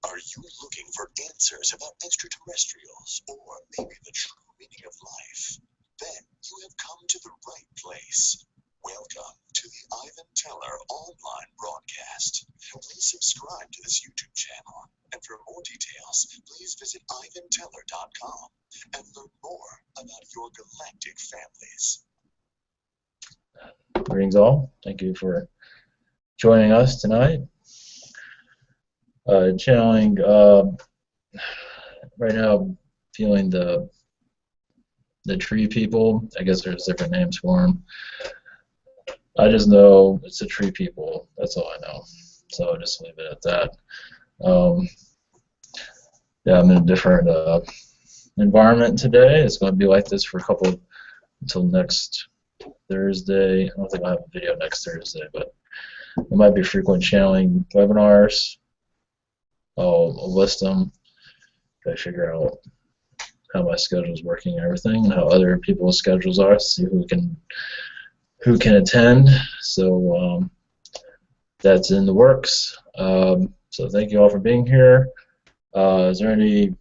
Are you looking for answers about extraterrestrials or maybe the true meaning of life? Then you have come to the right place. Welcome to the Ivan Teller online broadcast. Please subscribe to this YouTube channel. And for more details, please visit ivanteller.com and learn more about your galactic families. Greetings all. Thank you for joining us tonight. Channeling right now, feeling the tree people. I guess there's different names for them. I just know it's the tree people. That's all I know. So I'll just leave it at that. Yeah, I'm in a different environment today. It's going to be like this for a couple until next Thursday. I don't think I'll have a video next Thursday, but there might be frequent channeling webinars. I'll list them. Try to figure out how my schedule is working and everything, and how other people's schedules are. See who can attend. So that's in the works. So thank you all for being here. Is there any, of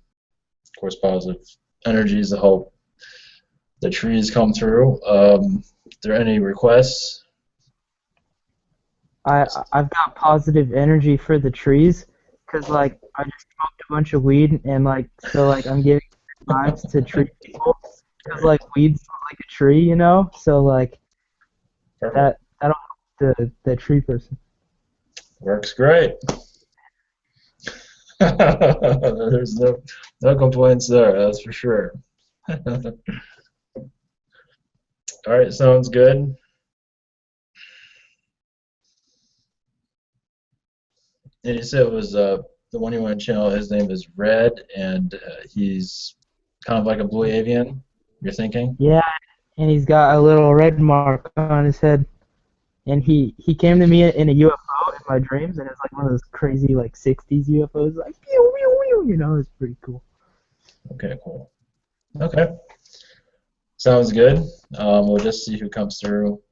course, positive energies to help the trees come through? Are there any requests? I've got positive energy for the trees, cause like I just smoked a bunch of weed and like so like I'm giving vibes to tree people, cause like weed's like a tree, you know. So like Perfect. that'll help the tree person. Works great. There's no complaints there, that's for sure. All right, sounds good. And you said it was the one you want to channel. His name is Red, and he's kind of like a blue avian. You're thinking? Yeah, and he's got a little red mark on his head, and he came to me in a UFO in my dreams, and it's like one of those crazy like '60s UFOs, like pew pew pew. You know, it's pretty cool. Okay, cool. Okay, sounds good. We'll just see who comes through.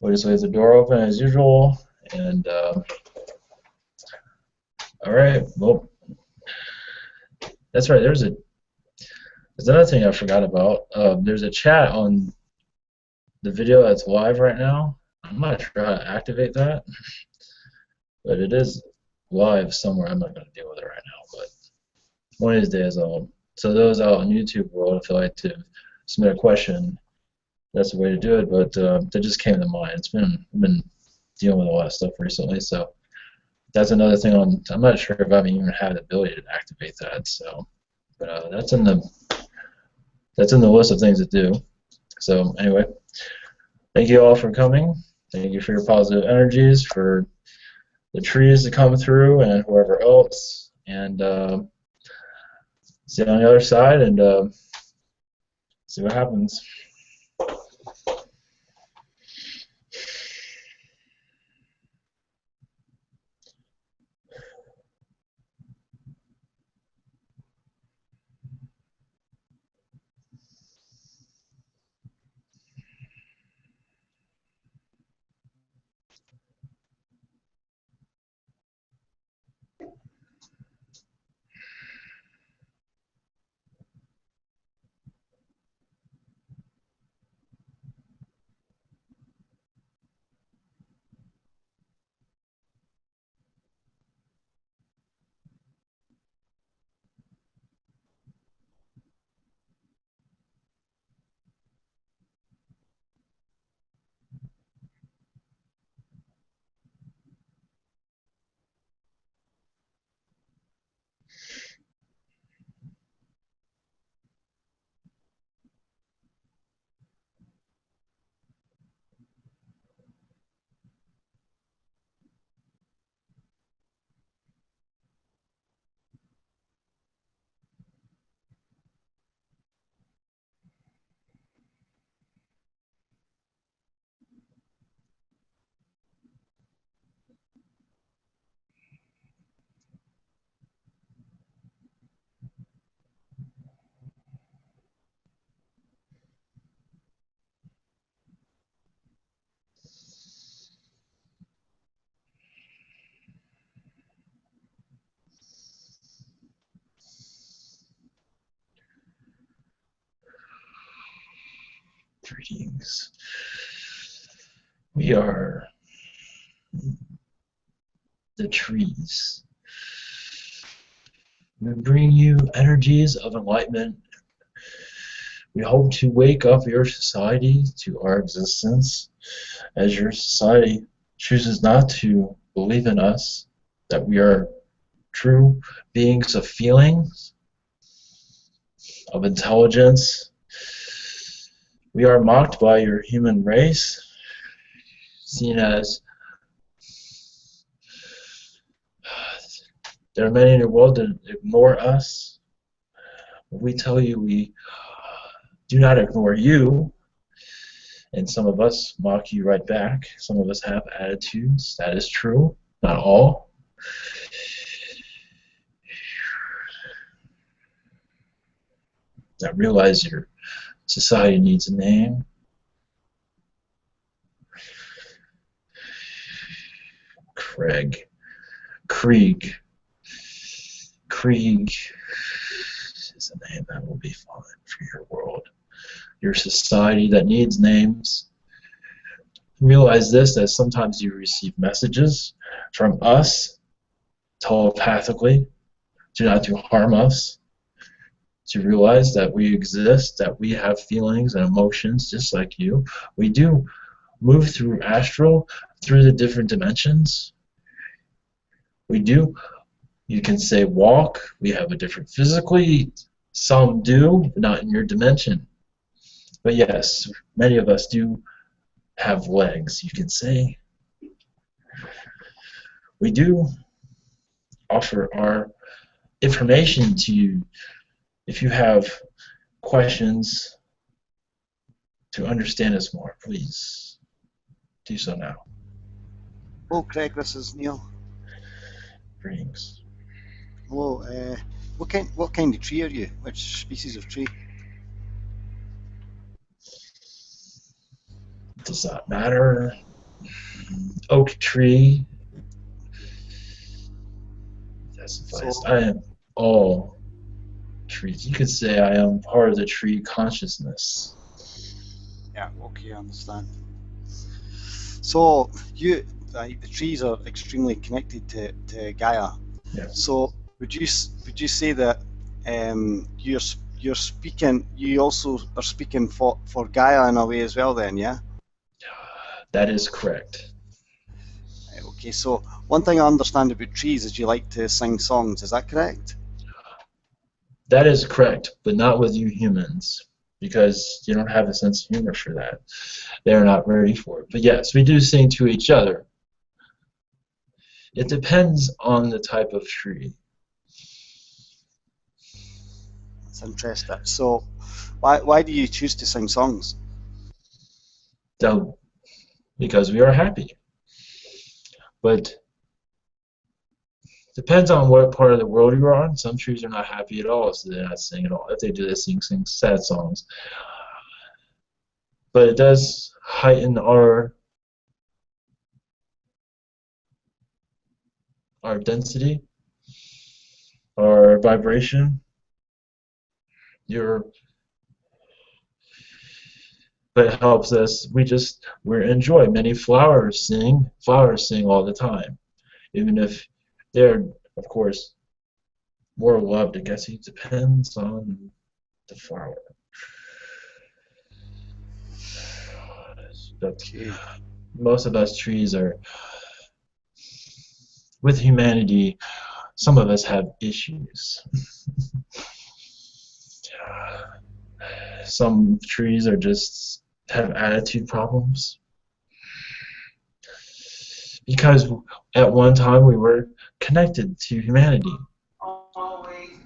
We'll just leave the door open as usual, and all right. Well, that's right. There's another thing I forgot about. There's a chat on the video that's live right now. I'm not sure how to activate that, but it is live somewhere. I'm not going to deal with it right now, but one of these days I'll. So those out on YouTube world, if you like to submit a question, that's the way to do it. But that just came to mind. I've been dealing with a lot of stuff recently, so that's another thing on. I'm not sure if I even have the ability to activate that. So, but that's in the list of things to do. So anyway, thank you all for coming. Thank you for your positive energies, for the trees to come through, and whoever else. And see you on the other side, and see what happens. Greetings. We are the trees. We bring you energies of enlightenment. We hope to wake up your society to our existence as your society chooses not to believe in us, that we are true beings of feelings, of intelligence. We are mocked by your human race, seen as there are many in the world that ignore us. We tell you we do not ignore you, and some of us mock you right back. Some of us have attitudes. That is true. Not all. I realize your society needs a name. Krieg is a name that will be fine for your world. Your society that needs names. Realize this, that sometimes you receive messages from us telepathically to harm us, to realize that we exist, that we have feelings and emotions just like you. We do move through astral, through the different dimensions. We do. You can say walk. We have a different physically. Some do, but not in your dimension. But yes, many of us do have legs, you can say. We do offer our information to you if you have questions to understand us more. Please do so now. Hello, Craig. This is Neil. Greetings. Hello. What kind of tree are you? Which species of tree? Does that matter? Oak tree. That's advice. I am all trees. You could say I am part of the tree consciousness. Yeah. Okay, I understand. So the trees are extremely connected to Gaia. Yes. So would you say that you're speaking? You also are speaking for Gaia in a way as well, then, yeah? That is correct. Okay. So one thing I understand about trees is you like to sing songs. Is that correct? That is correct, but not with you humans, because you don't have a sense of humor for that. They're not ready for it. But yes, we do sing to each other. It depends on the type of tree. That's interesting. So why do you choose to sing songs? So, because we are happy. But depends on what part of the world you're on. Some trees are not happy at all, so they're not singing at all. If they do, they sing sad songs. But it does heighten our density, our vibration. But it helps us. We enjoy. Many flowers sing. Flowers sing all the time, even if they're, of course, more loved. I guess it depends on the flower. But Okay. most of us trees are with humanity. Some of us have issues. Some trees are just have attitude problems. Because at one time we were connected to humanity.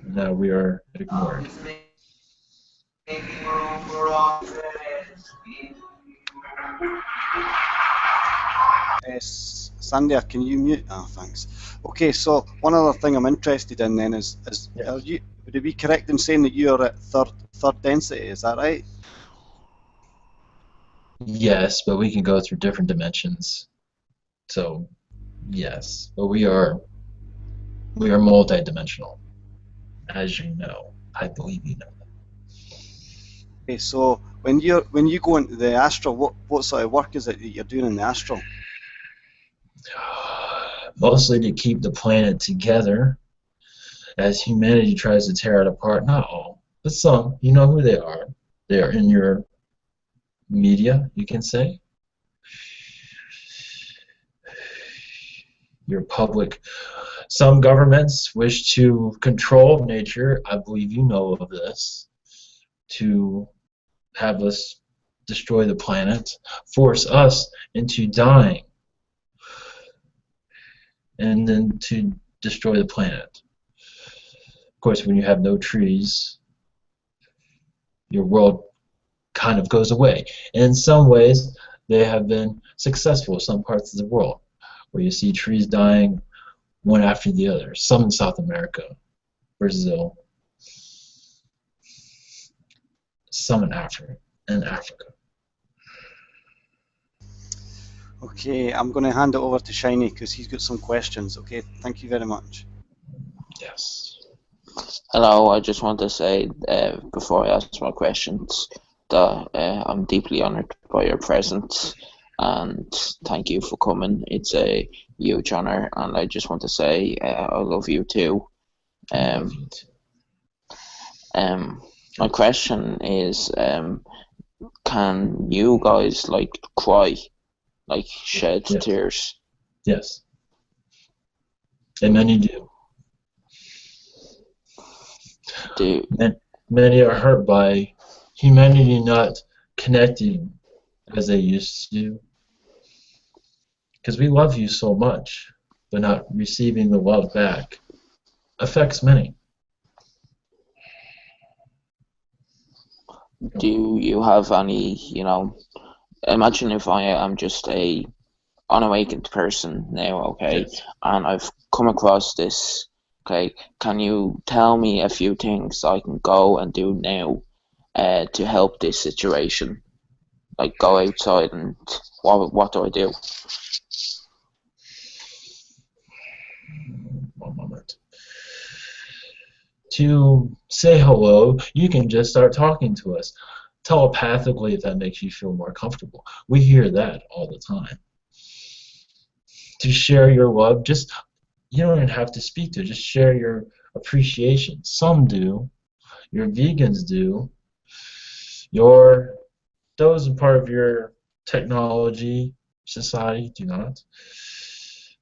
Now we are ignored. Sandy, can you mute? Oh, thanks. Okay, so one other thing I'm interested in then is Yes. would it be correct in saying that you are at third density? Is that right? Yes, but we can go through different dimensions. So, yes, but we are multidimensional, as you know. I believe you know. Okay, so when you go into the astral, what sort of work is it that you're doing in the astral? Mostly to keep the planet together as humanity tries to tear it apart. Not all, but some. You know who they are. They are in your media, you can say. Your public. Some governments wish to control nature. I believe you know of this. To have us destroy the planet, force us into dying, and then to destroy the planet. Of course, when you have no trees, your world kind of goes away. And in some ways, they have been successful in some parts of the world, where you see trees dying one after the other. Some in South America, Brazil, some in Africa. Okay, I'm going to hand it over to Shiny because he's got some questions. Okay, thank you very much. Yes. Hello, I just want to say before I ask my questions that I'm deeply honored by your presence and thank you for coming. It's a huge honor, and I just want to say I love you too. My question is, can you guys like cry, like shed Yes. tears? Yes. And many do. Many are hurt by humanity not connecting as they used to. Because we love you so much, but not receiving the love back affects many. Do you have any, imagine if I am just a unawakened person now, okay, Yes. and I've come across this, okay, can you tell me a few things I can go and do now to help this situation? Like go outside and what do I do? One moment. To say hello, you can just start talking to us telepathically if that makes you feel more comfortable. We hear that all the time. To share your love, you don't even have to speak to it, just share your appreciation. Some do. Your vegans do. Those are part of your technology society do not.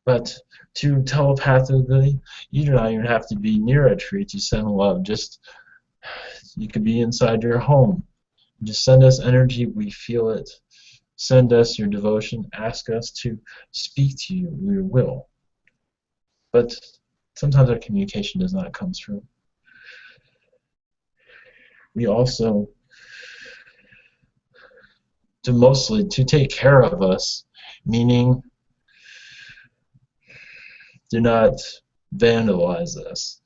But to telepathically, you do not even have to be near a tree to send love. You could be inside your home. Just send us energy, we feel it. Send us your devotion, ask us to speak to you, we will. But sometimes our communication does not come through. We also, to take care of us, meaning do not vandalize us.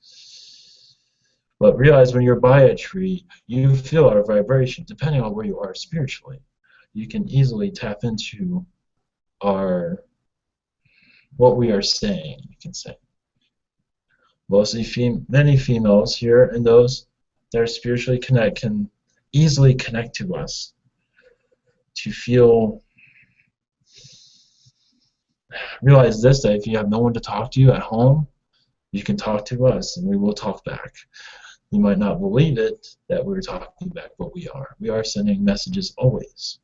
But realize when you're by a tree, you feel our vibration, depending on where you are spiritually. You can easily tap into what we are saying, you can say. Many females here and those that are spiritually connect can easily connect to us to realize this, that if you have no one to talk to you at home, you can talk to us and we will talk back. You might not believe it that we're talking back, but we are. We are sending messages always.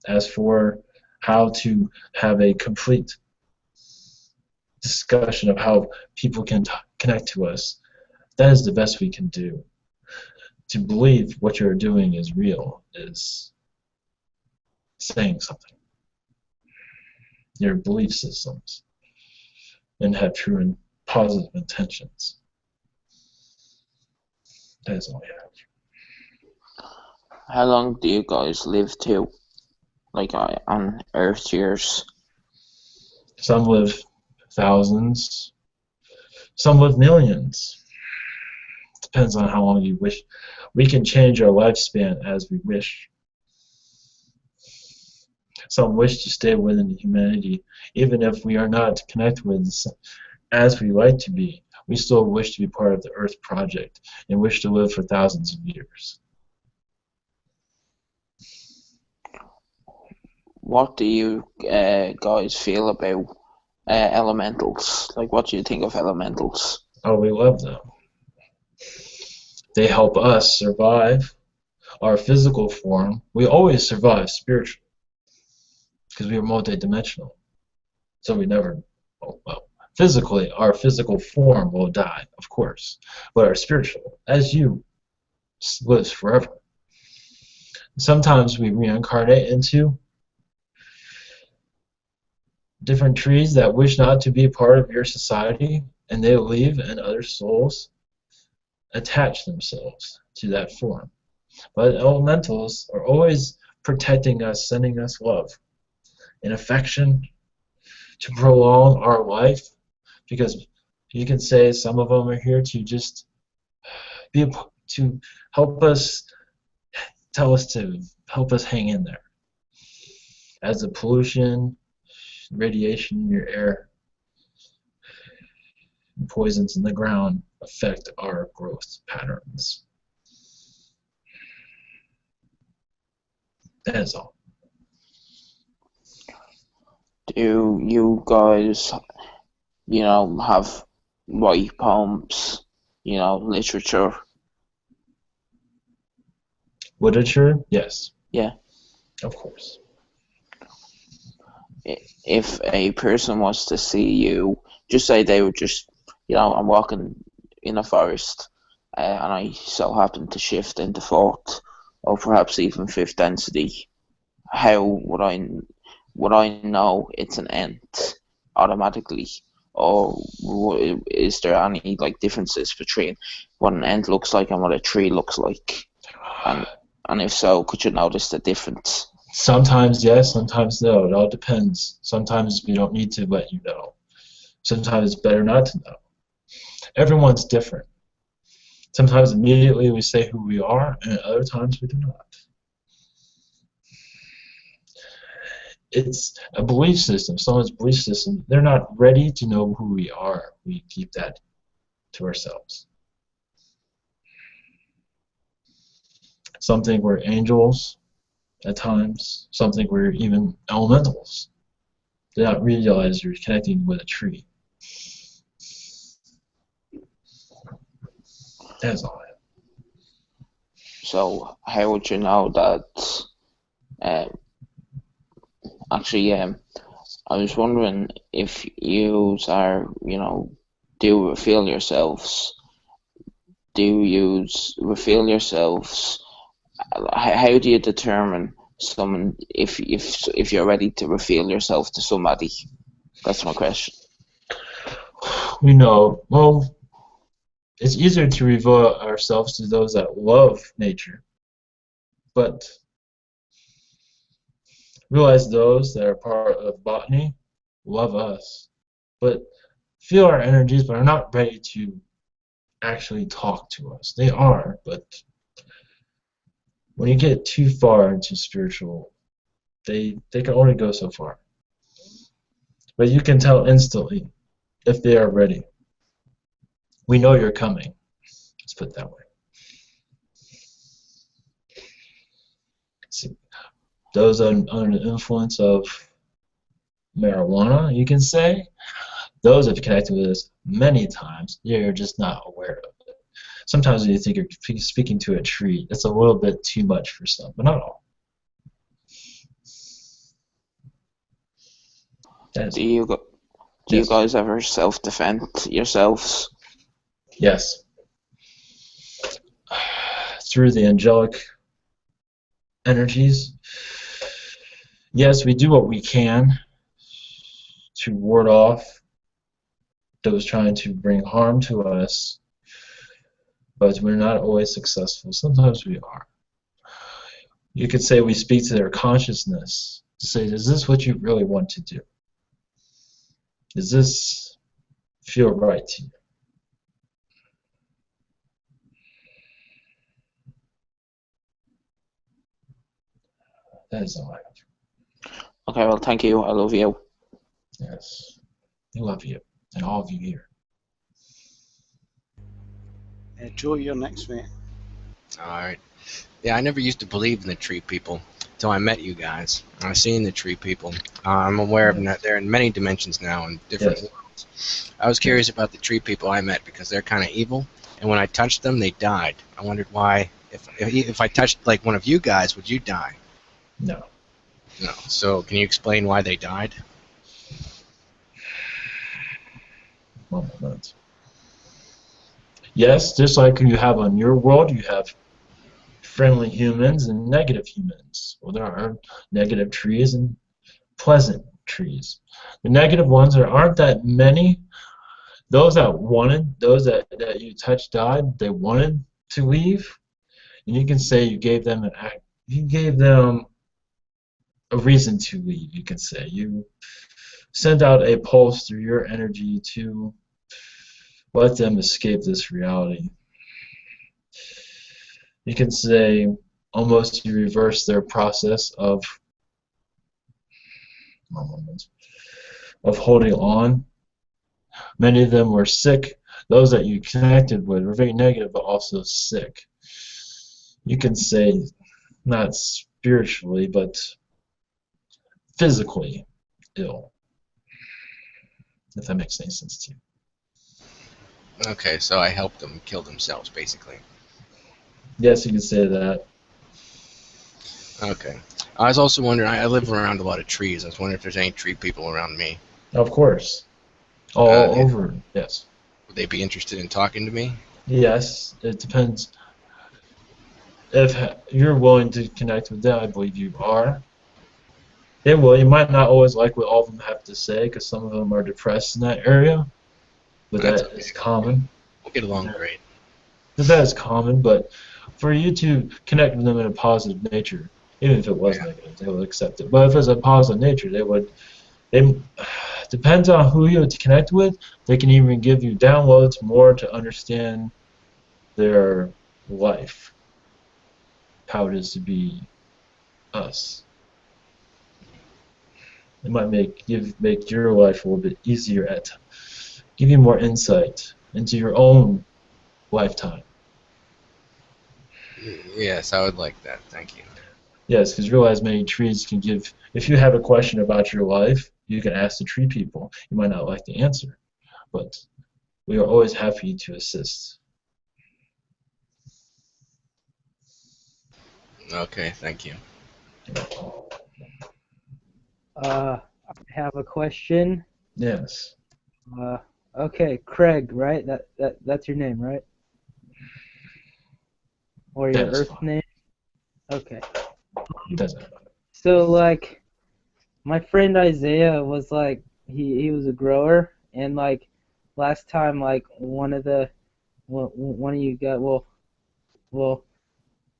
As for how to have a complete discussion of how people can connect to us, that is the best we can do. To believe what you're doing is real is saying something. Your belief systems, and have true and positive intentions. That is all I have. How long do you guys live to? Like on Earth years? Some live thousands. Some live millions. Depends on how long you wish. We can change our lifespan as we wish. Some wish to stay within humanity, even if we are not connected with as we like to be. We still wish to be part of the Earth project and wish to live for thousands of years. what do you guys feel about elementals? Like, what do you think of elementals? Oh, we love them. They help us survive our physical form. We always survive spiritually because we are multidimensional. So we never, well, physically, our physical form will die, of course, but our spiritual, as you, lives forever. Sometimes we reincarnate into different trees that wish not to be part of your society, and they leave, and other souls attach themselves to that form. But elementals are always protecting us, sending us love and affection to prolong our life, because you can say some of them are here to just to help us, tell us to help us hang in there. As the pollution, radiation in your air, poisons in the ground affect our growth patterns. That is all. Do you guys, have write poems, literature? Literature, yes, Yeah. of course. If a person was to see you, just say they were just, I'm walking in a forest, and I so happen to shift into fourth, or perhaps even fifth density, how would I know it's an ant automatically, or is there any like differences between what an ant looks like and what a tree looks like, and if so, could you notice the difference? Sometimes yes, sometimes no. It all depends. Sometimes we don't need to let you know. Sometimes it's better not to know. Everyone's different. Sometimes immediately we say who we are, and other times we do not. It's a belief system. Someone's belief system, they're not ready to know who we are. We keep that to ourselves. Some think we're angels at times. Some think we're even elementals. They don't realize you're connecting with a tree. That's all I have. So how would you know that? Actually, I was wondering if you are, do reveal yourselves. Do you reveal yourselves? How do you determine someone if you're ready to reveal yourself to somebody? That's my question. We know, well, it's easier to reveal ourselves to those that love nature, but realize those that are part of botany love us, but feel our energies, but are not ready to actually talk to us. They are, but when you get too far into spiritual, they can only go so far. But you can tell instantly if they are ready. We know you're coming. Let's put it that way. See, those under the influence of marijuana, you can say, those have connected with us many times. You're just not aware of it. Sometimes when you think you're speaking to a tree, it's a little bit too much for some, but not all. Do you guys ever self-defend yourselves? Yes. Through the angelic energies. Yes, we do what we can to ward off those trying to bring harm to us, but we're not always successful. Sometimes we are. You could say we speak to their consciousness to say, is this what you really want to do? Does this feel right to you? That is all I have. Okay, well, thank you. I love you. Yes. I love you, and all of you here. Joe, you're next, mate. All right. Yeah, I never used to believe in the tree people until I met you guys. I've seen the tree people. I'm aware of that they're in many dimensions now and different Yes. worlds. I was curious about the tree people I met because they're kind of evil, and when I touched them, they died. I wondered why. If I touched like one of you guys, would you die? No. No. So can you explain why they died? One moment. Yes, just like you have on your world, you have friendly humans and negative humans. Well, there are negative trees and pleasant trees. The negative ones, there aren't that many. Those that you touched died, they wanted to leave. And you can say you gave them a reason to leave, you can say. You sent out a pulse through your energy to let them escape this reality. You can say almost you reverse their process of holding on. Many of them were sick. Those that you connected with were very negative but also sick. You can say not spiritually but physically ill, if that makes any sense to you. Okay, so I helped them kill themselves, basically. Yes, you can say that. Okay. I was also wondering, I live around a lot of trees. I was wondering if there's any tree people around me. Of course. All over, yes. Would they be interested in talking to me? Yes, it depends. If you're willing to connect with them, I believe you are. They will. You might not always like what all of them have to say, because some of them are depressed in that area, but That's that okay. is common. We'll get along great. That is common, but for you to connect with them in a positive nature, even if it was negative, they would accept it. But if it's a positive nature, they depends on who you connect with. They can even give you downloads more to understand their life, how it is to be us. It might make your life a little bit easier give you more insight into your own lifetime. Yes, I would like that. Thank you. Yes, because realize many trees can give. If you have a question about your life, you can ask the tree people. You might not like the answer, but we are always happy to assist. Okay, thank you. I have a question. Yes. Okay, Craig, right? That's your name, right? Or your That is Earth fine. name? Okay. It doesn't matter. So like, my friend Isaiah was like, he was a grower, and like, last time like one of you got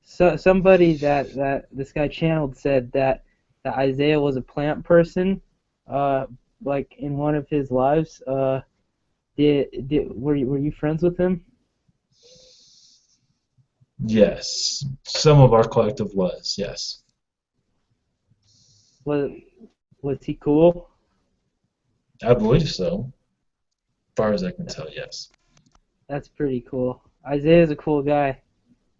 so somebody that this guy channeled said that Isaiah was a plant person, like in one of his lives. Were you friends with him? Yes. Some of our collective was, yes. Was was he cool? I believe so. As far as I can tell, yes. That's pretty cool. Isaiah's a cool guy.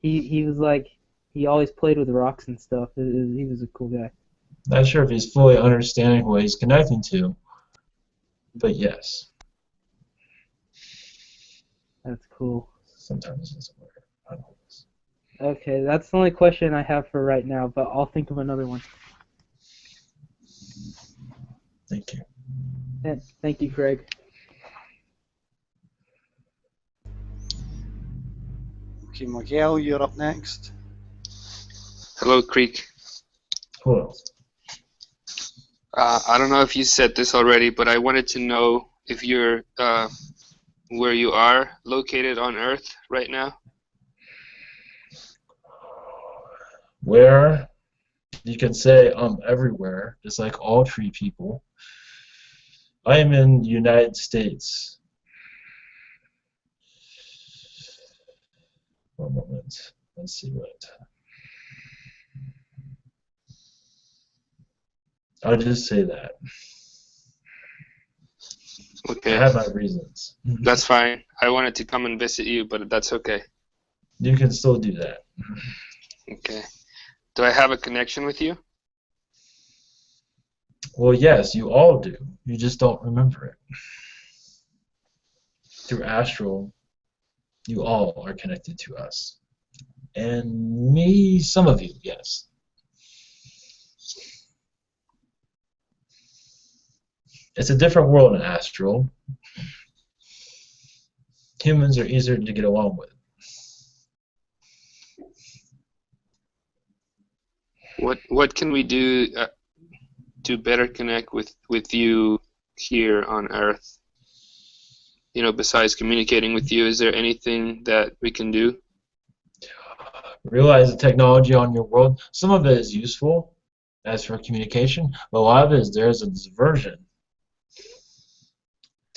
He was like, he always played with rocks and stuff. He was a cool guy. Not sure if he's fully understanding what he's connecting to, but yes. That's cool. Sometimes it doesn't work. Not always. Okay, that's the only question I have for right now, but I'll think of another one. Thank you. Thank you, Craig. Okay, Miguel, you're up next. Hello, Creek. Who else? I don't know if you said this already, but I wanted to know if you're where you are located on Earth right now. Where you can say I'm everywhere, just like all tree people. I am in the United States. One moment. Let's see what. I'll just say that. Okay, I have my reasons. that's fine. I wanted to come and visit you, but that's okay. You can still do that. Okay. Do I have a connection with you? Well, yes, you all do. You just don't remember it. Through astral, you all are connected to us. And me, some of you, yes. It's a different world in astral. Humans are easier to get along with. What can we do to better connect with you here on Earth? You know, besides communicating with you, is there anything that we can do? Realize the technology on your world, some of it is useful as for communication, but a lot of it is there's a diversion.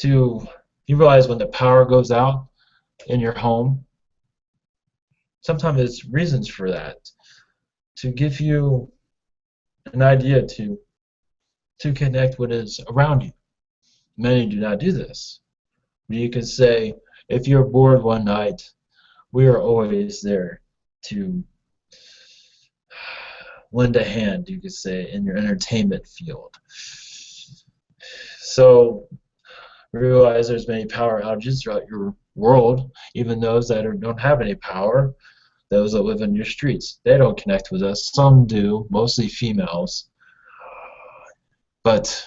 You realize when the power goes out in your home, sometimes there's reasons for that. To give you an idea to connect what is around you. Many do not do this. You can say, if you're bored one night, we are always there to lend a hand, you could say, in your entertainment field. So realize there's many power outages throughout your world, even those that don't have any power, those that live in your streets. They don't connect with us. Some do, mostly females. But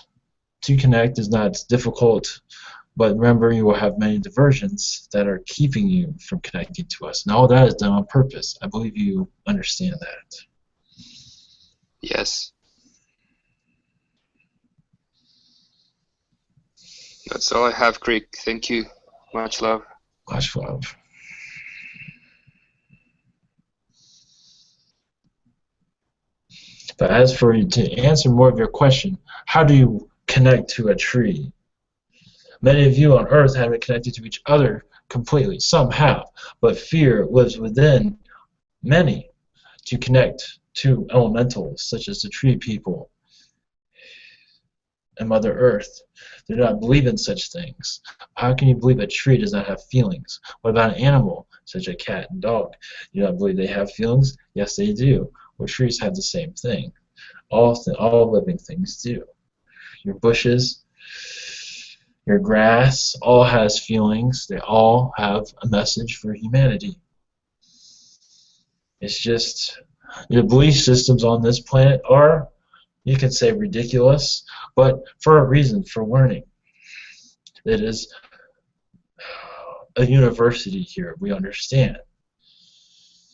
to connect is not difficult. But remember, you will have many diversions that are keeping you from connecting to us. And all that is done on purpose. I believe you understand that. Yes. That's all I have, Creek. Thank you. Much love. Much love. But as for to answer more of your question, how do you connect to a tree? Many of you on Earth haven't connected to each other completely. Some have, but fear lives within many to connect to elementals such as the tree people and Mother Earth. They do not believe in such things. How can you believe a tree does not have feelings? What about an animal such as a cat and dog? You don't believe they have feelings? Yes, they do. Well, trees have the same thing. All living things do. Your bushes, your grass, all has feelings. They all have a message for humanity. It's just the belief systems on this planet are, you can say, ridiculous, but for a reason, for learning. It is a university here, we understand.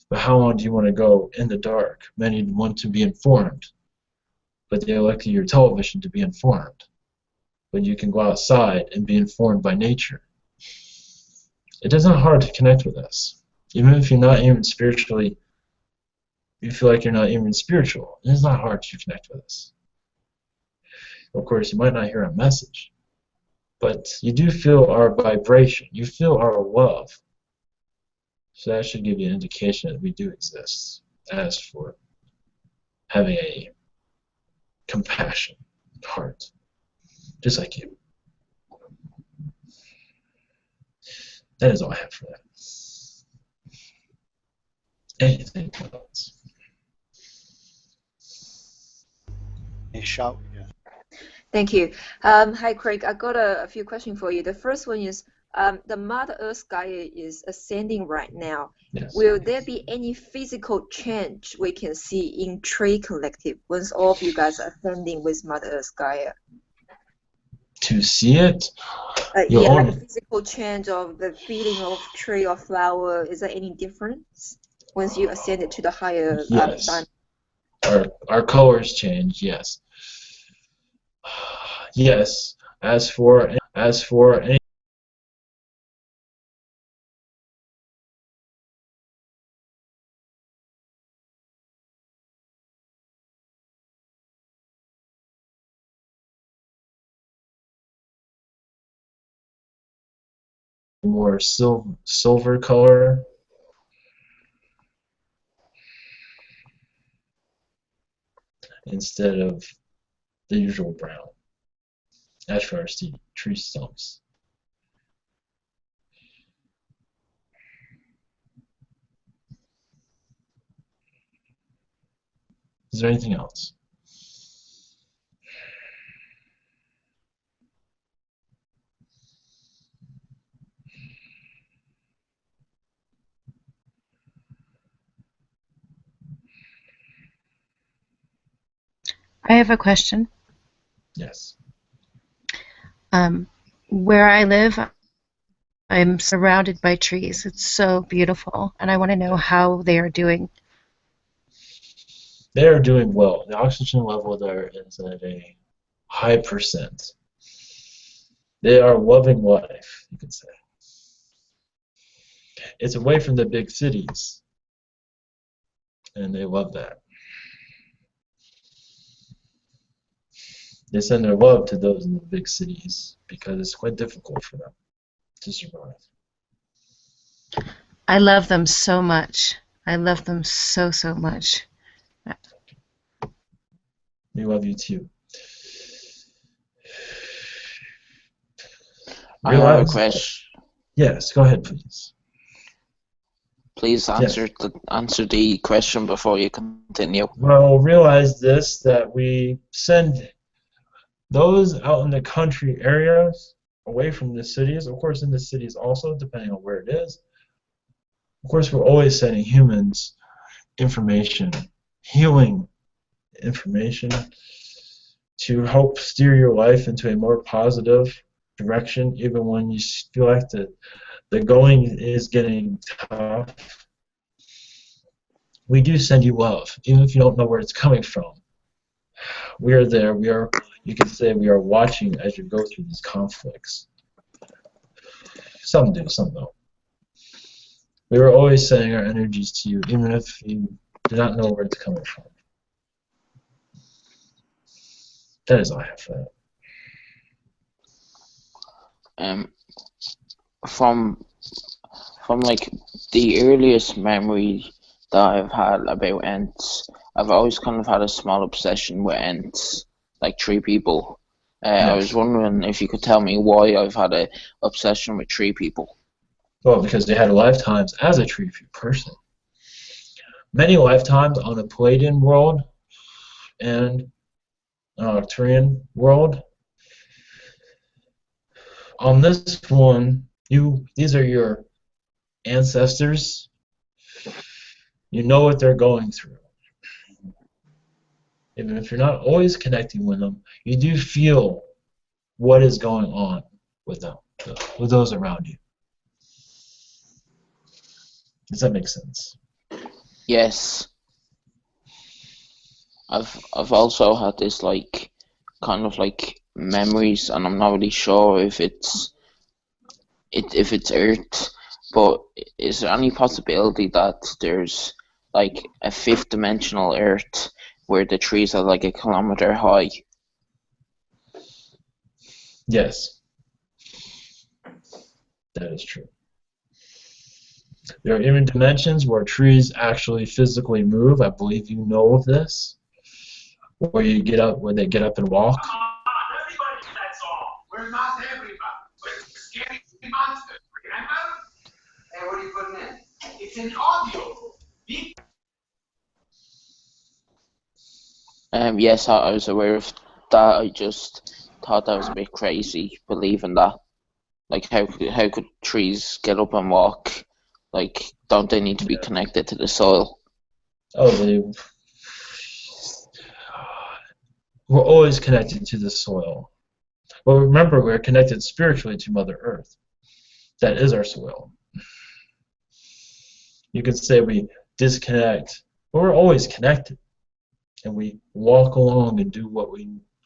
But how long do you want to go in the dark? Many want to be informed, but they elect your television to be informed. But you can go outside and be informed by nature. It isn't hard to connect with us. Even if you're not even spiritually, you feel like you're not even spiritual, it is not hard to connect with us. Of course, you might not hear a message, but you do feel our vibration. You feel our love. So that should give you an indication that we do exist. As for having a compassion heart, just like you. That is all I have for that. Anything else? A shout, yeah. Thank you. Hi, Craig. I got a few questions for you. The first one is, the Mother Earth Gaia is ascending right now. Yes. Will there be any physical change we can see in Tree Collective once all of you guys are ascending with Mother Earth Gaia? To see it? Yeah, like a physical change of the feeling of tree or flower. Is there any difference once you ascend it to the higher yes. Our colors change, yes. Yes. As for any more silver color, instead of the usual brown, as far as the tree stumps. Is there anything else? I have a question. Yes. Where I live, I'm surrounded by trees. It's so beautiful, and I want to know how they are doing. They are doing well. The oxygen level there is at a high percent. They are loving life, you could say. It's away from the big cities, and they love that. They send their love to those in the big cities because it's quite difficult for them to survive. I love them so much. I love them so, so much. We love you too. I have a Realize, question. yes, go ahead, please. Please Yes. answer the question before you continue. Well, realize this, that we send those out in the country areas away from the cities, of course in the cities also, depending on where it is. Of course, we're always sending humans information, healing information, to help steer your life into a more positive direction, even when you feel like the going is getting tough. We do send you love, even if you don't know where it's coming from. We are there. You can say we are watching as you go through these conflicts. Some do, some don't. We are always sending our energies to you, even if you do not know where it's coming from. That is all I have for that. From like the earliest memory that I've had about Ents, I've always kind of had a small obsession with Ents, like tree people. I was wondering if you could tell me why I've had a obsession with tree people. Well, because they had lifetimes as a tree person. Many lifetimes on a Palladian world and an Arcturian world. On this one, these are your ancestors. You know what they're going through. Even if you're not always connecting with them, you do feel what is going on with them, with those around you. Does that make sense? Yes. I've also had this like kind of like memories, and I'm not really sure if it's Earth, but is there any possibility that there's like a fifth dimensional Earth where the trees are like 1 kilometer high? Yes, that is true. There are even dimensions where trees actually physically move. I believe you know of this. Where they get up and walk. Everybody, that's all. We're not everybody. We're scary monsters, remember? Hey, what are you putting in? It's an audio book. Yes, I was aware of that. I just thought that was a bit crazy, believing that. Like, how could trees get up and walk? Like, don't they need to be connected to the soil? Oh, we're always connected to the soil. But remember, we're connected spiritually to Mother Earth. That is our soil. You could say we disconnect, but we're always connected. And we walk along and do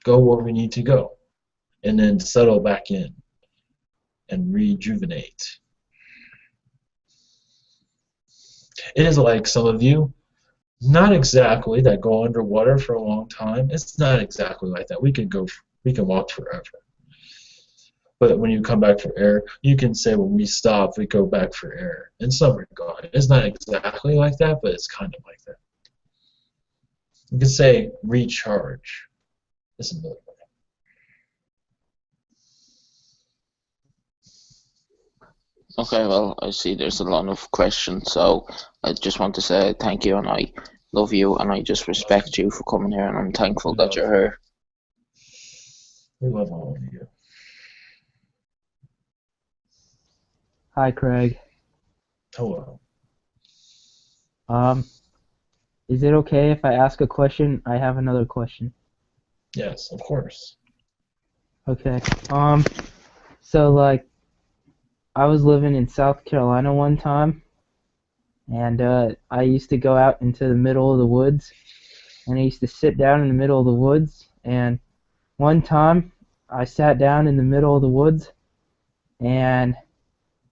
go where we need to go. And then settle back in and rejuvenate. It is like some of you, not exactly that go underwater for a long time. It's not exactly like that. We can walk forever. But when you come back for air, you can say when we stop, we go back for air. In some regard, it's not exactly like that, but it's kind of like that. You can say recharge. This is another way. Okay, well, I see there's a lot of questions, so I just want to say thank you, and I love you, and I just respect you for coming here, and I'm thankful that you're here. We love all of you. Hi, Craig. Hello. Is it okay if I ask a question? I have another question. Yes, of course. Okay. So like I was living in South Carolina one time, and I used to go out into the middle of the woods, and I used to sit down in the middle of the woods. And one time, I sat down in the middle of the woods, and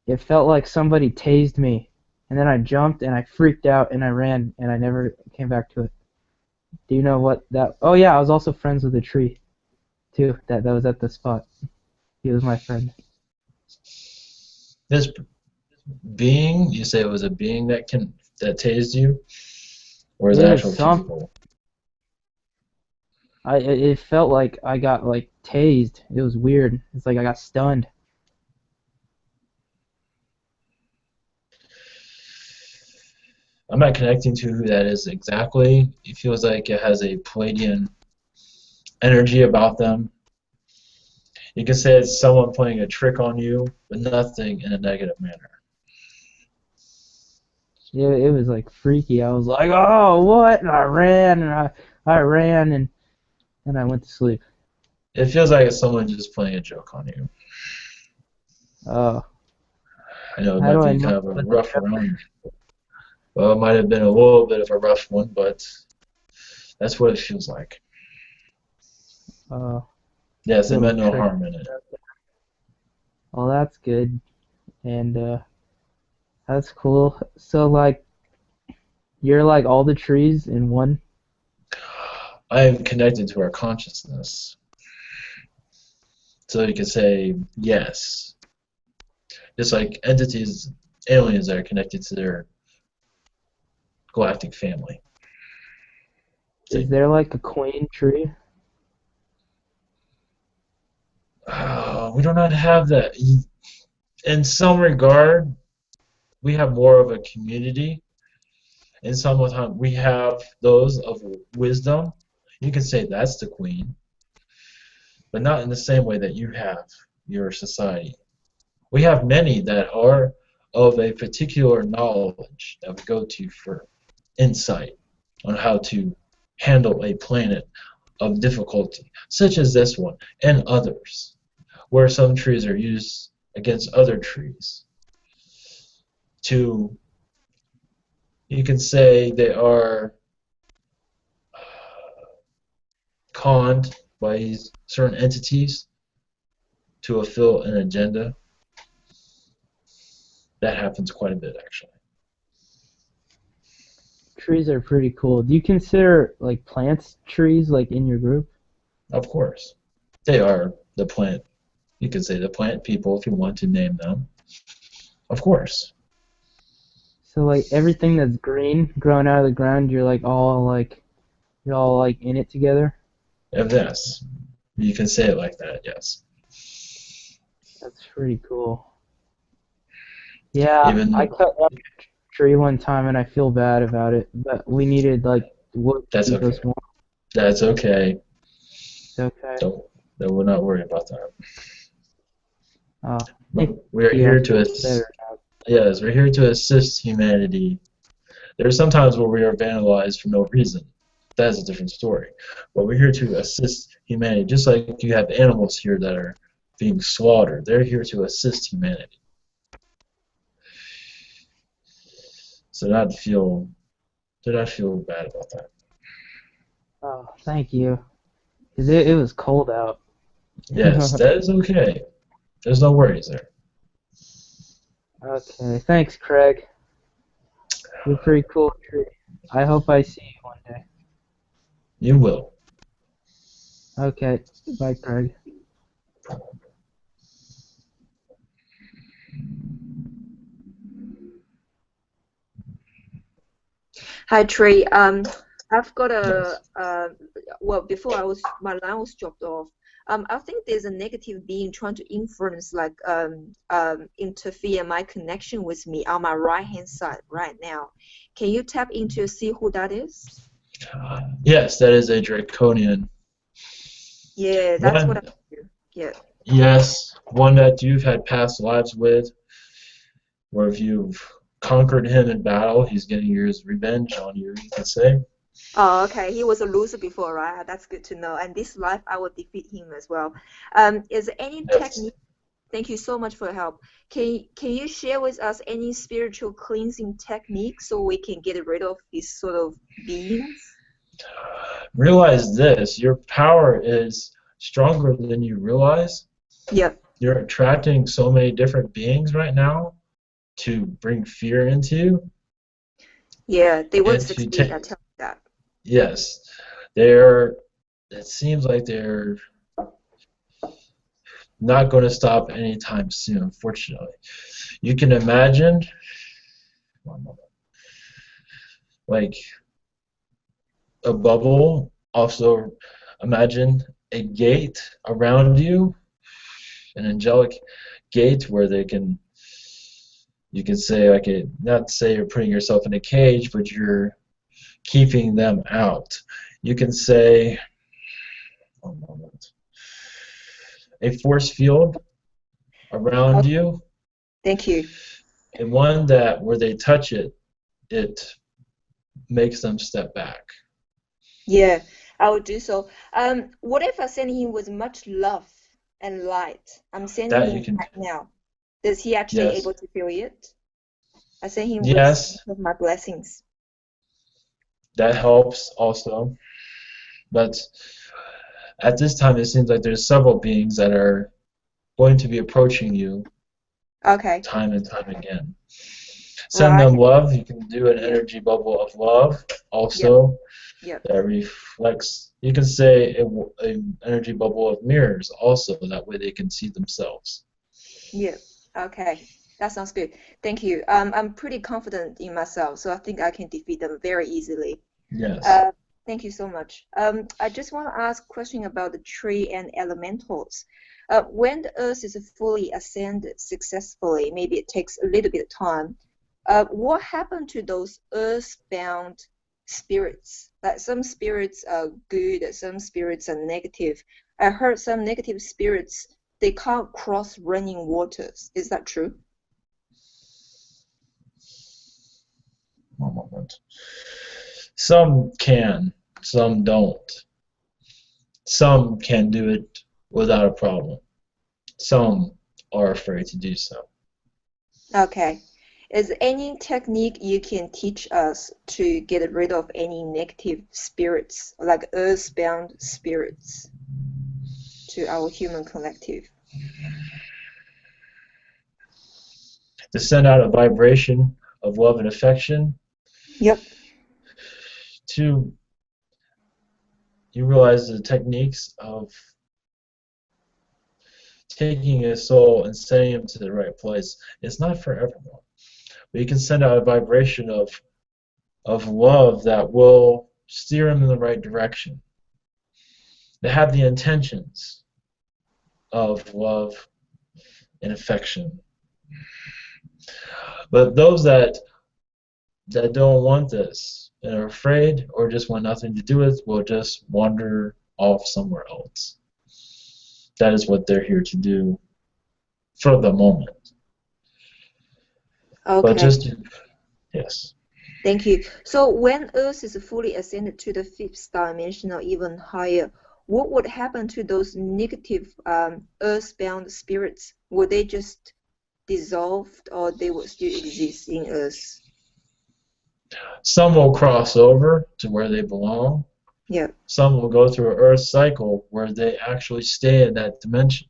it felt like somebody tased me. And then I jumped, and I freaked out, and I ran, and I never came back to it. Do you know what that? Oh yeah, I was also friends with a tree, too. That was at the spot. He was my friend. This being, you say it was a being that tased you, or is it It was actual some. people? It felt like I got like tased. It was weird. It's like I got stunned. I'm not connecting to who that is exactly. It feels like it has a Palladian energy about them. You can say it's someone playing a trick on you, but nothing in a negative manner. It was like freaky. I was like, oh, what? And I ran and I ran and I went to sleep. It feels like it's someone just playing a joke on you. Oh, I know it how might do I be know? kind of a rough around. Well, it might have been a little bit of a rough one, but that's what it feels like. Oh, Yes, it little meant no trick. harm in it. Well, that's good. And that's cool. So like you're like all the trees in one. I am connected to our consciousness. So you can say yes. Just like entities, aliens that are connected to their galactic family. Is there like a queen tree? We do not have that. In some regard, we have more of a community. In some of time, we have those of wisdom. You can say that's the queen, but not in the same way that you have your society. We have many that are of a particular knowledge that we go to for insight on how to handle a planet of difficulty, such as this one and others, where some trees are used against other trees to, you can say they are conned by certain entities to fulfill an agenda. That happens quite a bit, actually. Trees are pretty cool. Do you consider like plants trees like in your group? Of course. They are the plant, you could say the plant people if you want to name them. Of course. So like everything that's green growing out of the ground, you're all like in it together. Yes. You can say it like that, yes. That's pretty cool. Yeah, Even I cut down a tree one time and I feel bad about it, but we needed like wood to that's keep okay. us warm. That's okay. It's okay. We're not worried about that. Oh, But thank we are you. I here feel to better now. yes, we're here to assist humanity. There are some times where we are vandalized for no reason. That is a different story. But we're here to assist humanity, just like you have animals here that are being slaughtered. They're here to assist humanity. So do not feel bad about that. Oh, thank you. 'Cause it was cold out. Yes, that is okay. There's no worries there. Okay, thanks, Craig. You're a pretty cool tree. I hope I see you one day. You will. Okay, bye, Craig. Hi, Trey. I've got Yes. well, before my line was dropped off. I think there's a negative being trying to influence, like, interfere my connection with me on my right-hand side right now. Can you tap into see who that is? Yes, that is a draconian. Yeah, that's what One, I do. Yeah. yes, one that you've had past lives with, where if you've conquered him in battle, he's getting his revenge on you, you could say. Oh, okay. He was a loser before, right? That's good to know. And this life, I will defeat him as well. Is there any Yes. technique? Thank you so much for your help. Can you share with us any spiritual cleansing technique so we can get rid of these sort of beings? Realize this, your power is stronger than you realize. Yep. You're attracting so many different beings right now to bring fear into you Yeah, they won't and to succeed. take, I tell you that. yes, they're, it seems like they're not going to stop anytime soon, unfortunately. You can imagine, one moment, like a bubble, also imagine a gate around you, an angelic gate where they can, you can say, like, not say you're putting yourself in a cage, but you're keeping them out. You can say, one moment, a force field around Okay, you, thank you. and one that where they touch it, it makes them step back. Yeah, I will do so. What if I send him with much love and light? I'm sending That you him can, right now. Is he actually yes, able to feel it? I send him with yes, some of my blessings. that helps also. But at this time, it seems like there's several beings that are going to be approaching you Okay, time and time again. Send them right. love. You can do an Yep, energy bubble of love yep, also yep, that reflects. You can say a energy bubble of mirrors also. That way they can see themselves. yep. Okay, that sounds good. Thank you. I'm pretty confident in myself, so I think I can defeat them very easily. Yes. Uh, Thank you so much. I just want to ask a question about the tree and elementals. When the Earth is fully ascended successfully, maybe it takes a little bit of time. What happened to those earthbound spirits? Like some spirits are good, some spirits are negative. I heard some negative spirits they can't cross running waters. Is that true? One moment. Some can, some don't. Some can do it without a problem. Some are afraid to do so. Okay. Is any technique you can teach us to get rid of any negative spirits, like earthbound spirits, to our human collective? To send out a vibration of love and affection, Yep. to you realize the techniques of taking a soul and sending him to the right place. It's not for everyone, but you can send out a vibration of love that will steer him in the right direction. They have the intentions of love and affection. But those that don't want this and are afraid or just want nothing to do with will just wander off somewhere else. That is what they're here to do for the moment. But Okay. just, yes. Thank you. So when Earth is fully ascended to the fifth dimension or even higher, what would happen to those negative earthbound spirits? Would they just dissolve or they would still exist in Earth? Some will cross over to where they belong. Yeah. Some will go through an Earth cycle where they actually stay in that dimension.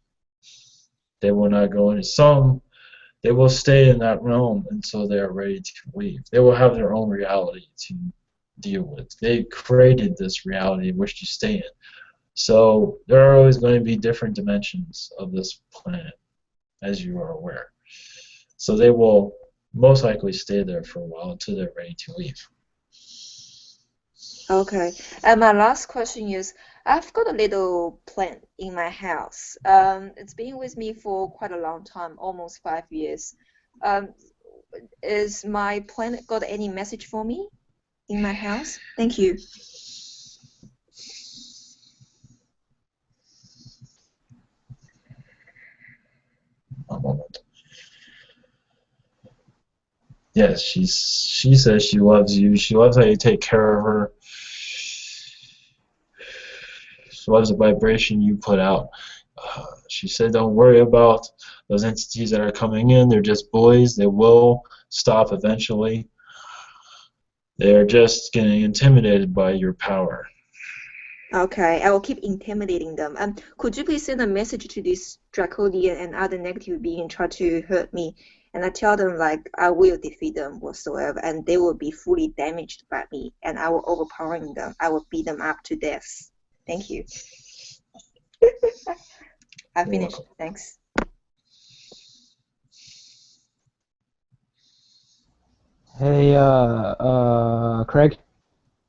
They will not go into some. They will stay in that realm until they are ready to leave. They will have their own reality to deal with. They created this reality in which to stay in. So there are always going to be different dimensions of this planet, as you are aware. So they will most likely stay there for a while until they're ready to leave. Okay. And my last question is, I've got a little plant in my house. It's been with me for quite a long time, almost 5 years. Um, is my plant got any message for me in my house? Thank you. A moment. Yes, she says she loves you. She loves how you take care of her. loves the vibration you put out. She said, don't worry about those entities that are coming in. They're just boys. They will stop eventually. They're just getting intimidated by your power. Okay, I will keep intimidating them. Could you please send a message to this draconian and other negative being try to hurt me, and I tell them like I will defeat them whatsoever, and they will be fully damaged by me, and I will overpowering them. I will beat them up to death. Thank you. I finished. Thanks. Hey, Craig.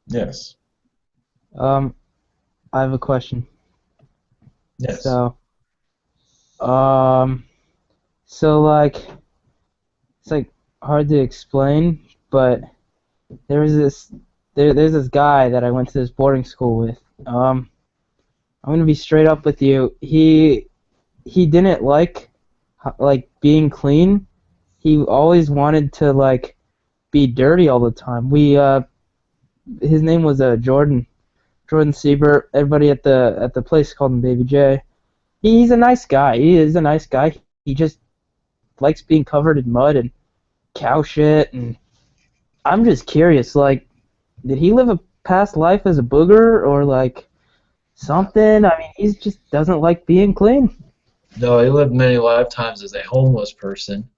Yes. I have a question. Yes. So like, it's like hard to explain, but there's this guy that I went to this boarding school with. I'm gonna be straight up with you. He didn't like being clean. He always wanted to like be dirty all the time. His name was Jordan Siebert. Everybody at the place called him Baby J. He's a nice guy. He is a nice guy. He just likes being covered in mud and cow shit. And I'm just curious, like, did he live a past life as a booger or like something? I mean, he just doesn't like being clean. No, he lived many lifetimes as a homeless person,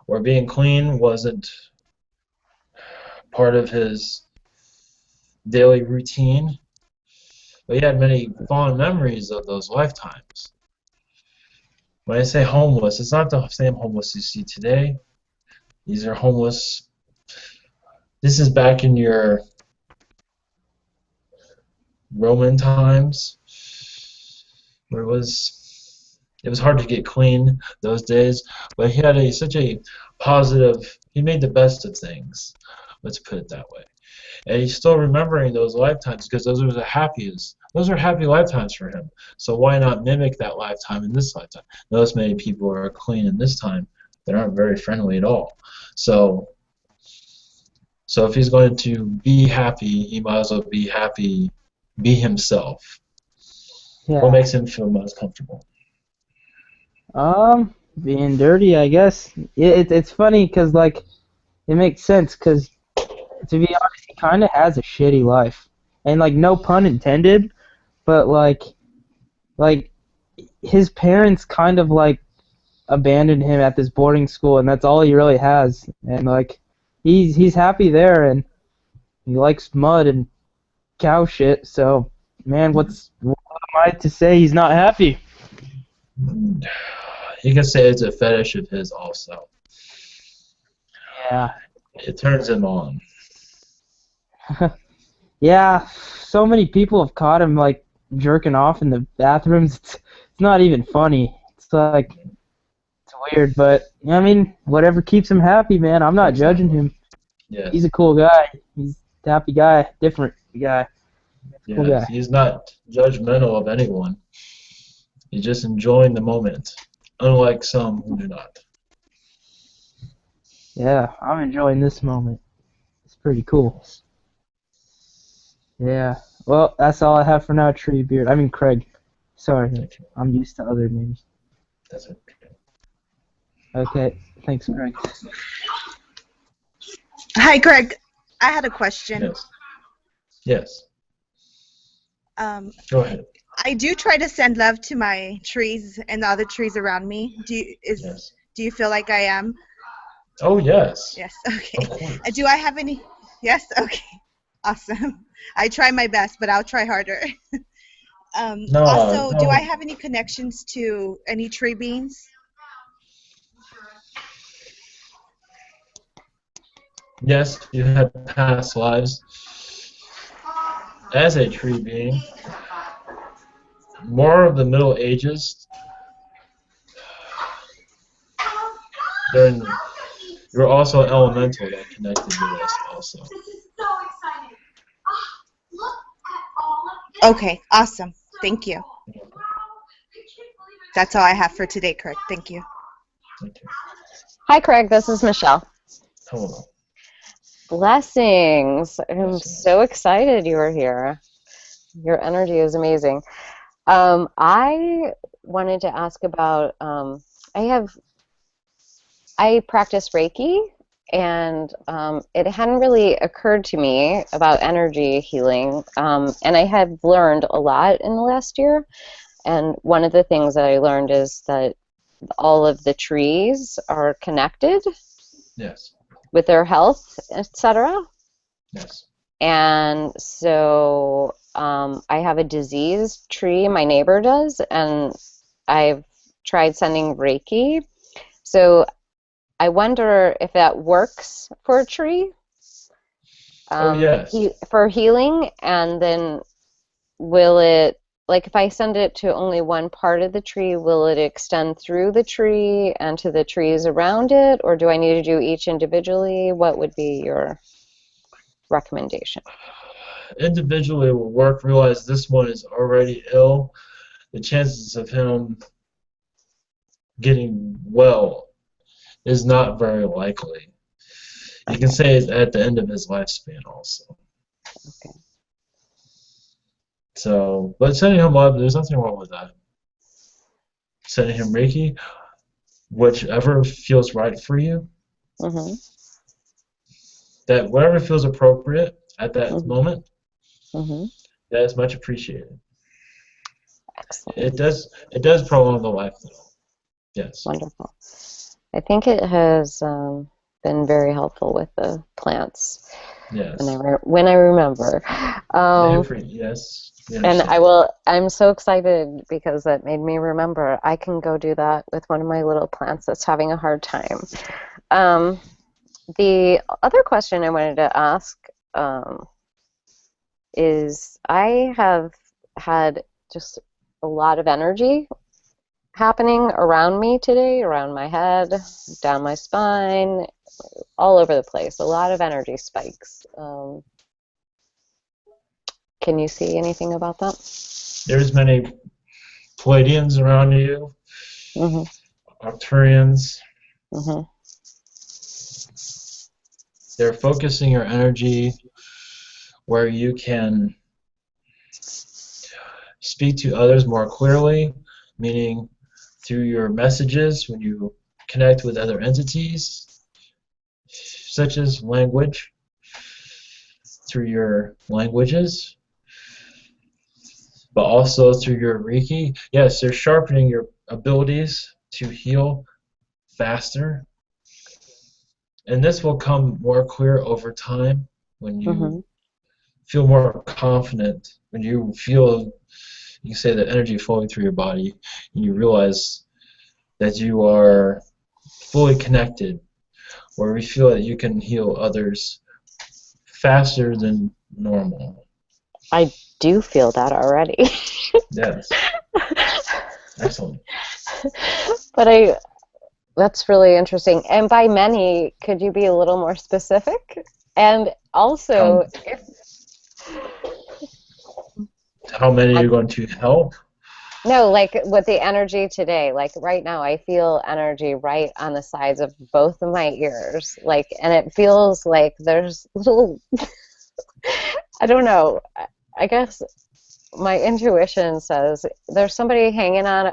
where being clean wasn't part of his daily routine. But he had many fond memories of those lifetimes. When I say homeless, it's not the same homeless you see today. These are homeless. This is back in your Roman times, where it was hard to get clean those days. But he had such a positive. He made the best of things. Let's put it that way. And he's still remembering those lifetimes because those are the happiest. Those are happy lifetimes for him. So why not mimic that lifetime in this lifetime? Notice many people are clean in this time that aren't very friendly at all. So if he's going to be happy, he might as well be happy, be himself. Yeah. What makes him feel most comfortable? Being dirty, I guess. It's funny because like it makes sense because to be honest, he kind of has a shitty life, and like no pun intended, but like his parents kind of like abandoned him at this boarding school, and that's all he really has. And like he's happy there, and he likes mud and cow shit. So man, what am I to say he's not happy? You can say it's a fetish of his also. Yeah. It turns him on. Yeah, so many people have caught him like jerking off in the bathrooms. It's not even funny. It's like it's weird, but I mean, whatever keeps him happy, man. I'm not judging him. Yes. He's a cool guy. He's a happy guy, different guy. Cool guy. He's not judgmental of anyone. He's just enjoying the moment, unlike some who do not. Yeah, I'm enjoying this moment. It's pretty cool. Yeah. Well, that's all I have for now, Treebeard. I mean, Craig. Sorry, I'm used to other names. That's okay. Okay, thanks, Craig. Hi, Craig. I had a question. Yes. Yes. Go ahead. I do try to send love to my trees and the other trees around me. Yes. Do you feel like I am? Oh, yes. Yes. Okay. Of course. Do I have any? Yes. Okay. Awesome. I try my best, but I'll try harder. Also, do I have any connections to any tree beings? Yes, you had past lives as a tree being. More of the Middle Ages. You're also an elemental that connected with us also. Okay, awesome. Thank you. That's all I have for today, Craig. Thank you. Hi, Craig. This is Michelle. Hello. Blessings. I'm so excited you were here. Your energy is amazing. I wanted to ask about I practice Reiki, and it hadn't really occurred to me about energy healing, and I have learned a lot in the last year. And one of the things that I learned is that all of the trees are connected Yes. with their health, etc. Yes. And so I have a diseased tree, my neighbor does, and I've tried sending Reiki. So I wonder if that works for a tree Oh, yes. for healing, and then will it, like if I send it to only one part of the tree, will it extend through the tree and to the trees around it, or do I need to do each individually? What would be your recommendation? Individually it will work. Realize this one is already ill. The chances of him getting well is not very likely. You can say it's at the end of his lifespan also. Okay. So, but sending him up, there's nothing wrong with that. Sending him Reiki, whichever feels right for you. Mm-hmm. That whatever feels appropriate at that moment, Mm-hmm. that is much appreciated. Excellent. It does prolong the life though. Yes. Wonderful. I think it has been very helpful with the plants. Yes. When I remember. Yes. And I'm so excited because that made me remember I can go do that with one of my little plants that's having a hard time. The other question I wanted to ask is I have had just a lot of energy happening around me today, around my head, down my spine, all over the place. A lot of energy spikes. Can you see anything about that? There's many Pleiadians around you, Arcturians. They're focusing your energy where you can speak to others more clearly, meaning through your messages when you connect with other entities, such as language, through your languages, but also through your Reiki. Yes, they're sharpening your abilities to heal faster. And this will come more clear over time when you feel more confident, when you feel, you say, the energy flowing through your body, and you realize that you are fully connected, where we feel that you can heal others faster than normal. I do feel that already. Yes. Excellent. But that's really interesting. And by many, could you be a little more specific? And also, how many are you going to help? No, like with the energy today, like right now, I feel energy right on the sides of both of my ears, like, and it feels like there's little, I don't know, I guess my intuition says there's somebody hanging on,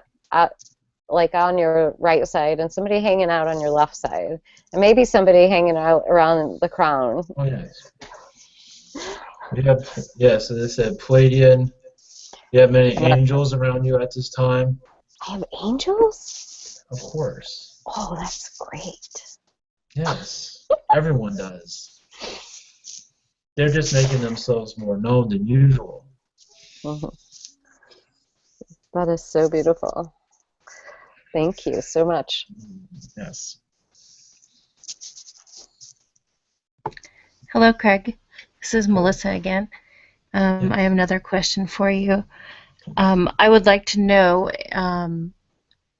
like on your right side, and somebody hanging out on your left side, and maybe somebody hanging out around the crown. Oh yes. We have, yes, as I said, Pleiadian. You have many angels around you at this time. I have angels? Of course. Oh, that's great. Yes, everyone does. They're just making themselves more known than usual. That is so beautiful. Thank you so much. Yes. Hello, Craig. This is Melissa again. I have another question for you. I would like to know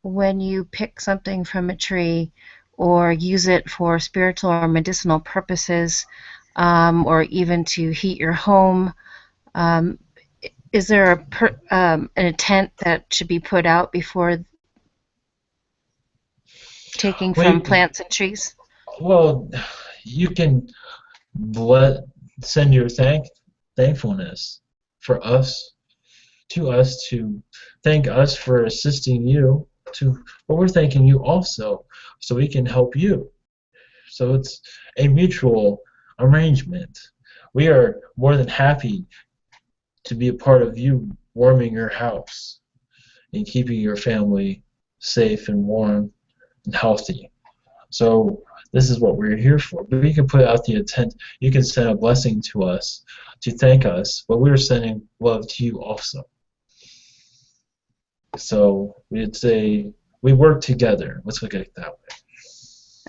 when you pick something from a tree or use it for spiritual or medicinal purposes, or even to heat your home, is there an intent that should be put out before taking from plants and trees? Well, you can send your thankfulness for us to us to thank us for assisting you, but we're thanking you also so we can help you. So it's a mutual arrangement. We are more than happy to be a part of you warming your house and keeping your family safe and warm and healthy. So this is what we're here for. We can put out the intent. You can send a blessing to us to thank us, but we're sending love to you also. So we'd say we work together. Let's look at it that way.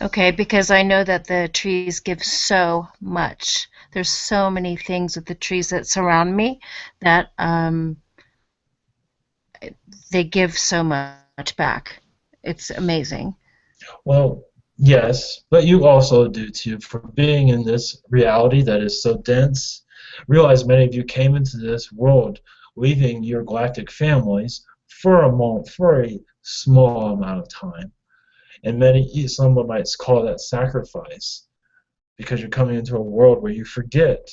Okay, because I know that the trees give so much. There's so many things with the trees that surround me that they give so much back. It's amazing. Well, yes, but you also do too, for being in this reality that is so dense. Realize many of you came into this world leaving your galactic families for a moment, for a small amount of time. And someone might call that sacrifice, because you're coming into a world where you forget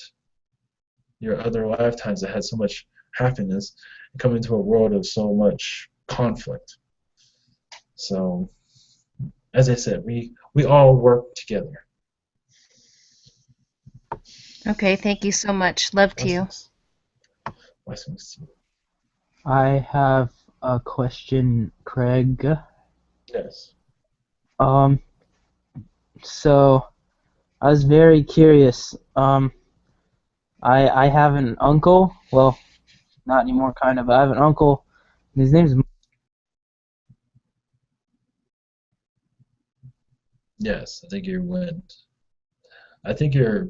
your other lifetimes that had so much happiness and come into a world of so much conflict. So, as I said, we all work together. Okay, thank you so much. Love to you. Blessings to you. I have a question, Craig. Yes. So I was very curious. I have an uncle. Well, not anymore, kind of. I have an uncle. And his name's. Yes, I think you went. I think your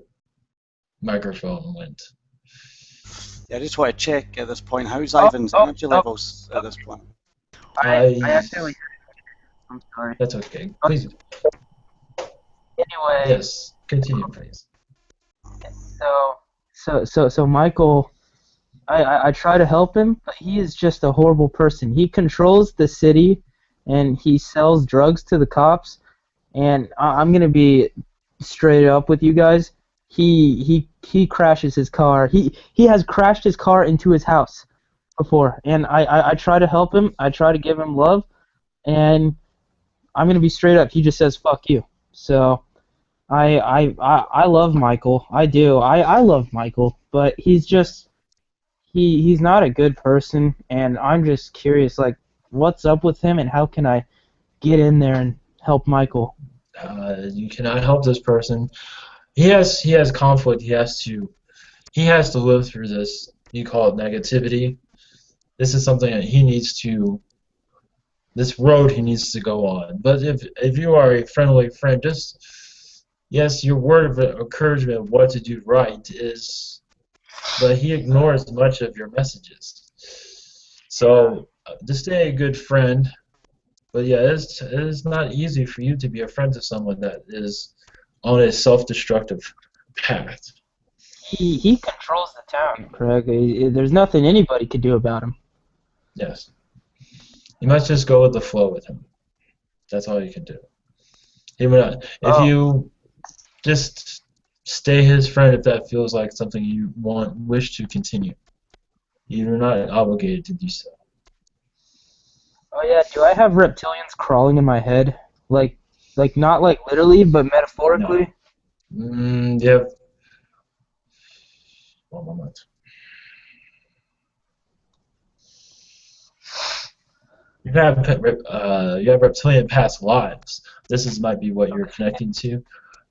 microphone went. Yeah, I just want to check at this point. How's Ivan's energy levels at this point? I accidentally. I'm sorry. That's okay. Please. Anyway. Yes, continue, please. So Michael, I try to help him, but he is just a horrible person. He controls the city, and he sells drugs to the cops. And I'm gonna be straight up with you guys. He crashes his car. He has crashed his car into his house before, and I try to help him. I try to give him love, and I'm gonna be straight up. He just says fuck you. So I love Michael. I do. I love Michael, but he's just he's not a good person, and I'm just curious, like, what's up with him, and how can I get in there and help Michael? You cannot help this person. He has conflict. He has to live through this. You call it negativity. This is something that he needs to. This road he needs to go on. But if you are a friendly friend, just yes, your word of encouragement of what to do right is, but he ignores much of your messages. So to stay a good friend. But yeah, it is not easy for you to be a friend to someone that is on a self-destructive path. He controls the town, Craig. There's nothing anybody could do about him. Yes. You must just go with the flow with him. That's all you can do. If you just stay his friend, if that feels like something you wish to continue, you're not obligated to do so. Oh yeah, do I have reptilians crawling in my head? Like not like literally, but metaphorically? No. You have... One moment. You have reptilian past lives. Might be what you're connecting to.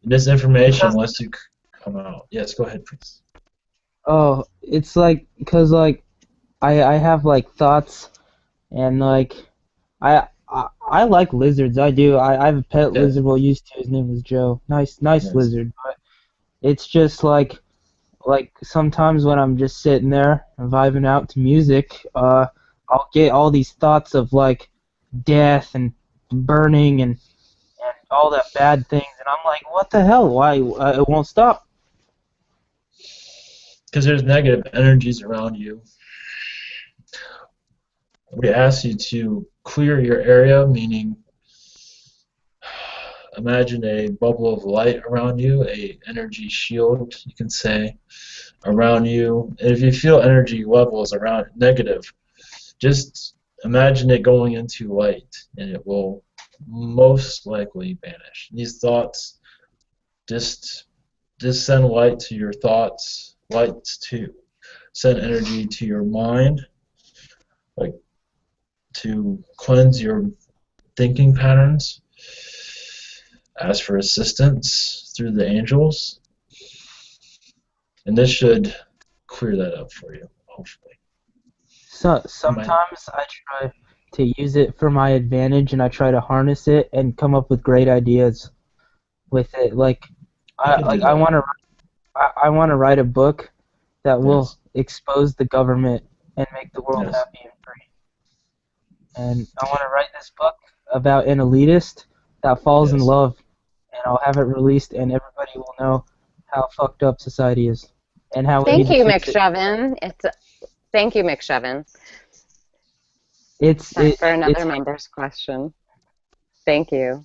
And this information wants to come out. Yes, go ahead, please. Oh, it's like, cause like, I have like thoughts, and like, I like lizards. I do. I have a pet lizard. Well, used to. His name was Joe. Nice lizard. But it's just like sometimes when I'm just sitting there vibing out to music, I'll get all these thoughts of like death and burning and all that bad things, and I'm like, what the hell? Why it won't stop? Because there's negative energies around you. We ask you to clear your area, meaning imagine a bubble of light around you, a energy shield, you can say, around you. And if you feel energy levels around negative, just imagine it going into light, and it will most likely vanish. These thoughts, just send light to your thoughts, light to send energy to your mind, like to cleanse your thinking patterns. Ask for assistance through the angels, and this should clear that up for you, hopefully. So sometimes I try to use it for my advantage, and I try to harness it and come up with great ideas with it. Like I want to write a book that will expose the government and make the world happy and free. And I want to write this book about an elitist that falls in love, and I'll have it released, and everybody will know how fucked up society is and how we need Thank to you, fix it. McShevin. Thank you, McShevin. It's time for another member's question. Thank you.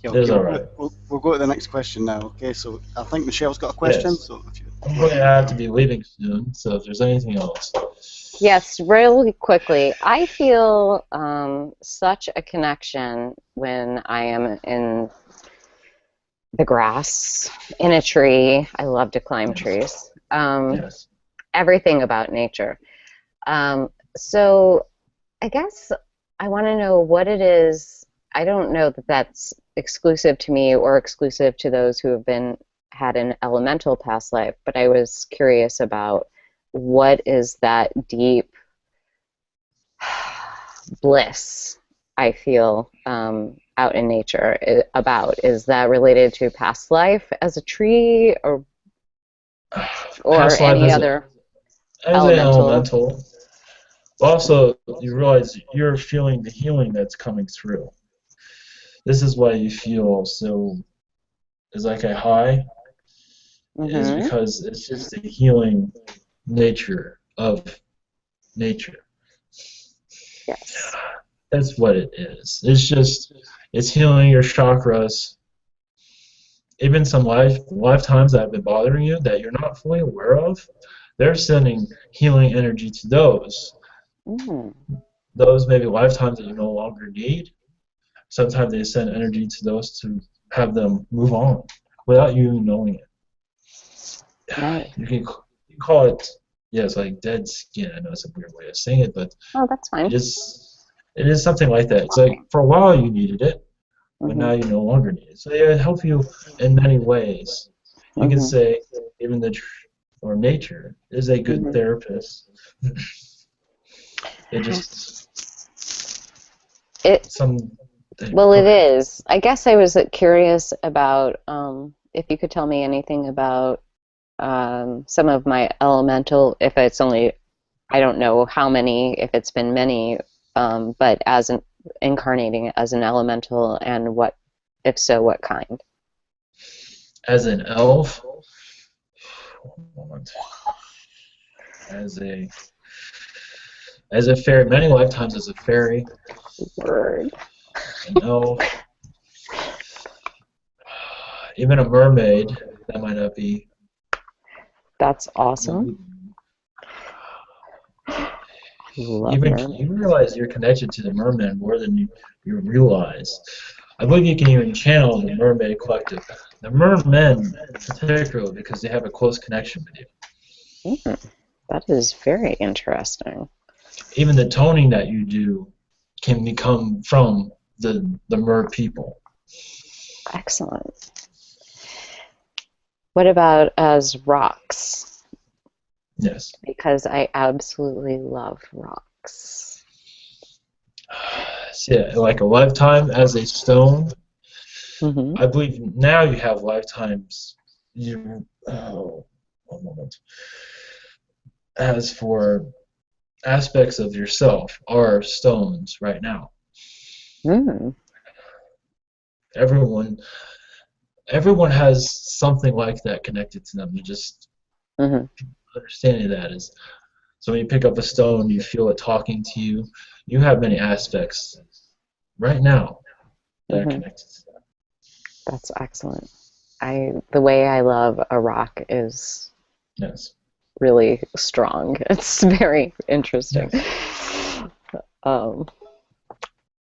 Yeah, It is okay, all right. we'll go to the next question now. Okay, so I think Michelle's got a question. Yes. So if you... I'm going to have to be leaving soon, so if there's anything else. Yes, really quickly. I feel such a connection when I am in the grass, in a tree. I love to climb trees. Everything about nature. So I guess I want to know what it is. I don't know that that's exclusive to me or exclusive to those who have had an elemental past life, but I was curious about what is that deep bliss I feel out in nature about. Is that related to past life as a tree or any other elemental? Also, you realize you're feeling the healing that's coming through. This is why you feel so, it's like a high, is because it's just the healing nature of nature. Yes. That's what it is. It's healing your chakras. Even some lifetimes that have been bothering you that you're not fully aware of, they're sending healing energy to those. Those maybe lifetimes that you no longer need. Sometimes they send energy to those to have them move on without you knowing it. Right. You can call it, it's like dead skin. I know it's a weird way of saying it, but that's fine. It is something like that. It's like for a while you needed it, but now you no longer need it. So it helps you in many ways. You can say even or nature is a good therapist. It is. I guess I was curious about if you could tell me anything about some of my elemental, if it's only, I don't know how many, if it's been many, but as incarnating as an elemental, and what, if so, what kind? As an elf? One moment. As a fairy, many lifetimes as a fairy. Word. An elf. Even a mermaid, that might not be. That's awesome. You realize you're connected to the merman more than you realize. I believe you can even channel the mermaid collective. The mermen, particularly, because they have a close connection with you. That is very interesting. Even the toning that you do can become from the mer people. Excellent. What about as rocks? Yes. Because I absolutely love rocks. So yeah, like a lifetime as a stone. I believe now you have lifetimes. One moment. As for aspects of yourself are stones right now. Everyone has something like that connected to them. You just understanding that is, so when you pick up a stone, you feel it talking to you. You have many aspects right now that are Mhm. connected to that. That's excellent. The way I love a rock is Yes. really strong. It's very interesting. Um,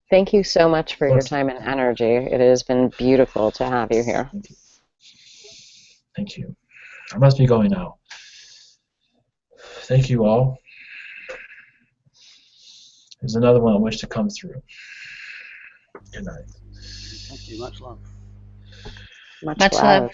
Thank you so much for your time and energy. It has been beautiful to have you here. Thank you. I must be going now. Thank you all. There's another one I wish to come through. Good night. Thank you. Much love. Much love.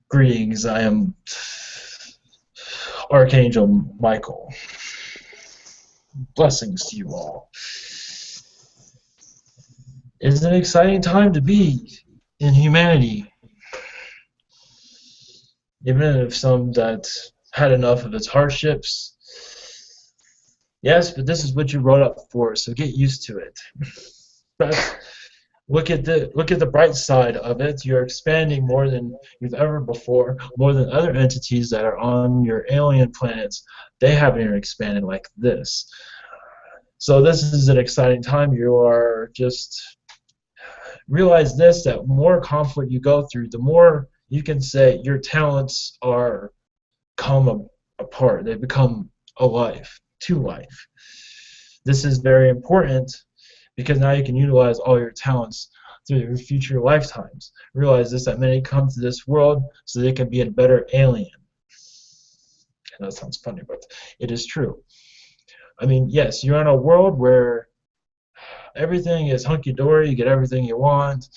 Greetings, I am Archangel Michael. Blessings to you all. It's an exciting time to be in humanity. Even if some that had enough of its hardships. Yes, but this is what you wrote up for, so get used to it. But look at the bright side of it. You're expanding more than you've ever before, more than other entities that are on your alien planets. They haven't even expanded like this. So this is an exciting time. You are just realize this, that more conflict you go through, the more you can say your talents are come apart. They become alive, to life. This is very important because now you can utilize all your talents through your future lifetimes. Realize this, that many come to this world so they can be a better alien. I know that sounds funny, but it is true. I mean, yes, you're in a world where everything is hunky-dory, you get everything you want,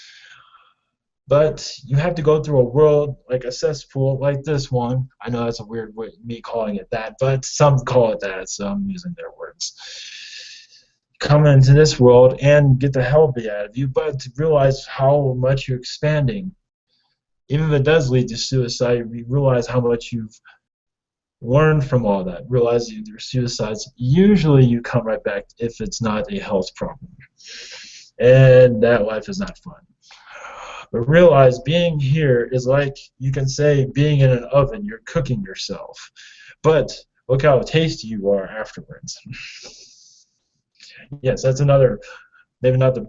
but you have to go through a world like a cesspool like this one. I know that's a weird way, me calling it that, but some call it that, so I'm using their words. Come into this world and get the hell beat out of you, but to realize how much you're expanding. Even if it does lead to suicide, you realize how much you've learned from all that. Realize your suicides, usually you come right back if it's not a health problem. And that life is not fun. But realize being here is like, you can say, being in an oven. You're cooking yourself. But look how tasty you are afterwards. Yes, that's another, maybe not the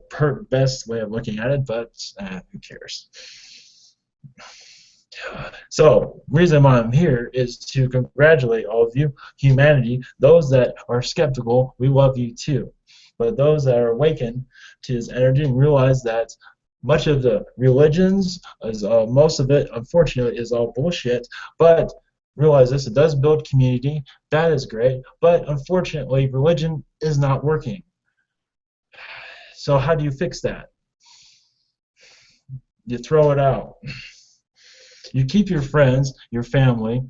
best way of looking at it, but who cares? So, reason why I'm here is to congratulate all of you, humanity. Those that are skeptical, we love you too. But those that are awakened to this energy and realize that much of the religions, most of it, unfortunately, is all bullshit. But realize this, it does build community. That is great. But unfortunately, religion is not working. So how do you fix that? You throw it out. You keep your friends, your family,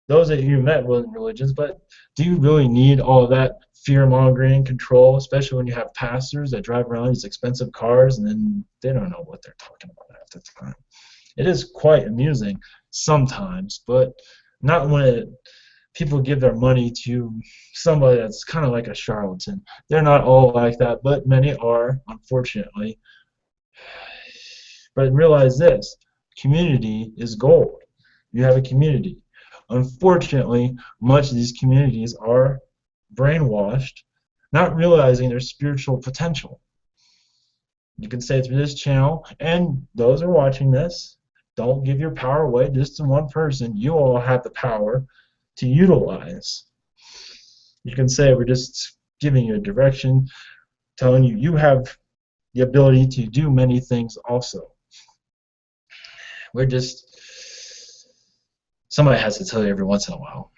those that you met with in religions, but do you really need all of that fear-mongering control, especially when you have pastors that drive around these expensive cars and then they don't know what they're talking about half the time? It is quite amusing sometimes, but not when people give their money to somebody that's kind of like a charlatan. They're not all like that, but many are, unfortunately. But realize this, community is gold. You have a community. Unfortunately, much of these communities are brainwashed, not realizing their spiritual potential. You can say through this channel, and those who are watching this, don't give your power away just to one person. You all have the power to utilize. You can say we're just giving you a direction, telling you you have the ability to do many things also. We're just, somebody has to tell you every once in a while.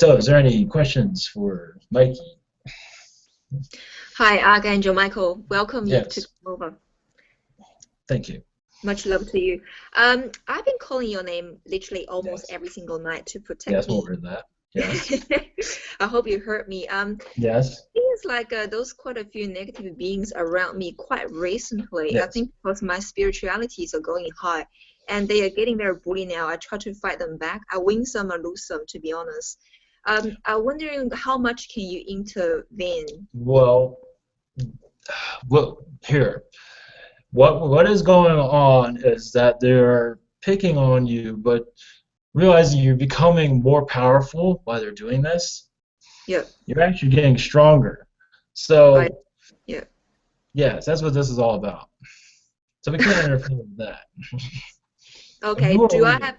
So, is there any questions for Mikey? Hi, Archangel Michael. Welcome Yes. to come over. Thank you. Much love to you. I've been calling your name literally almost Yes. every single night to protect Yes, we'll me. heard that. Yes. I hope you heard me. Yes. Seems like those quite a few negative beings around me quite recently. I Yes. think because my spiritualities are going high and they are getting very bully now. I try to fight them back. I win some, I lose some, to be honest. I'm wondering how much can you intervene? Well, here. What is going on is that they're picking on you, but realizing you're becoming more powerful while they're doing this. Yeah, You're actually getting stronger. I So, yeah. yes, that's what this is all about. So we can't interfere with that. And Okay. who are Do I we? have?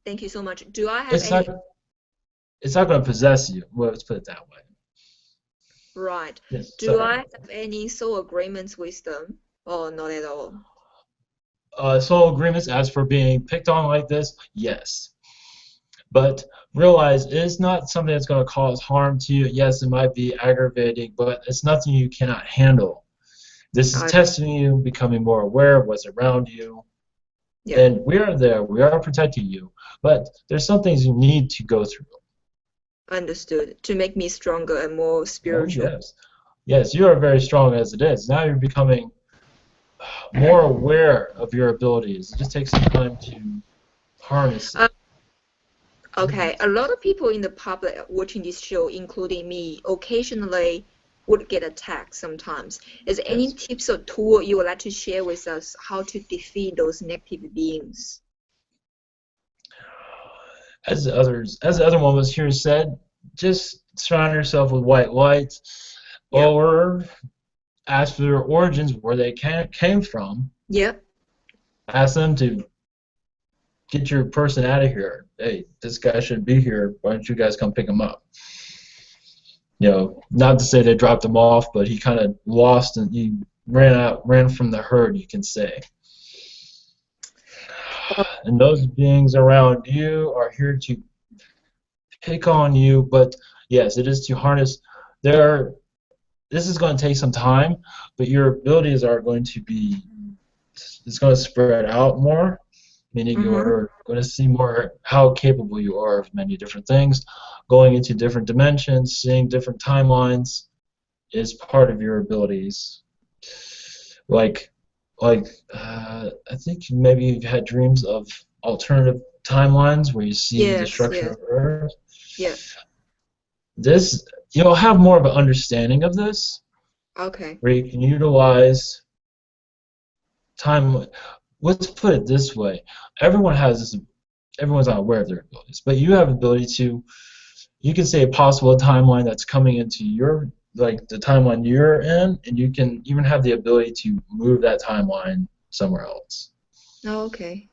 Thank you so much. Do I have It's not. any? It's not going to possess you. Well, let's put it that way. Right. Yes. Do Sorry. I have any soul agreements with them? Or not at all? Soul agreements as for being picked on like this, yes. But realize it's not something that's going to cause harm to you. Yes, it might be aggravating, but it's nothing you cannot handle. This is I testing you, becoming more aware of what's around you. yeah. And we are there. We are protecting you. But there's some things you need to go through. Understood. To make me stronger and more Oh, spiritual. yes. Yes, you are very strong as it is. Now you're becoming more aware of your abilities. It just takes some time to harness it. Okay, a lot of people in the public watching this show, including me, occasionally would get attacked sometimes. Is there any Yes. tips or tool you would like to share with us how to defeat those negative beings? As the other one was here said, just surround yourself with white light, Yeah. or ask for their origins, where they came from. Yep. Ask them to get your person out of here. Hey, this guy shouldn't be here. Why don't you guys come pick him up? You know, not to say they dropped him off, but he kind of lost and he ran from the herd, you can say. And those beings around you are here to pick on you, but yes, it is to harness their. This is going to take some time, but your abilities are going to be. It's going to spread out more, meaning you're going to see more how capable you are of many different things. Going into different dimensions, seeing different timelines is part of your abilities. Like I think maybe you've had dreams of alternative timelines where you see the Yes, structure yes. of Earth. Yeah. This, you'll have more of an understanding of this, Okay. where you can utilize time. Let's put it this way: everyone has this. Everyone's not aware of their abilities, but you have the ability to. You can say a possible timeline that's coming into your, like the timeline you're in, and you can even have the ability to move that timeline somewhere else. Oh, okay.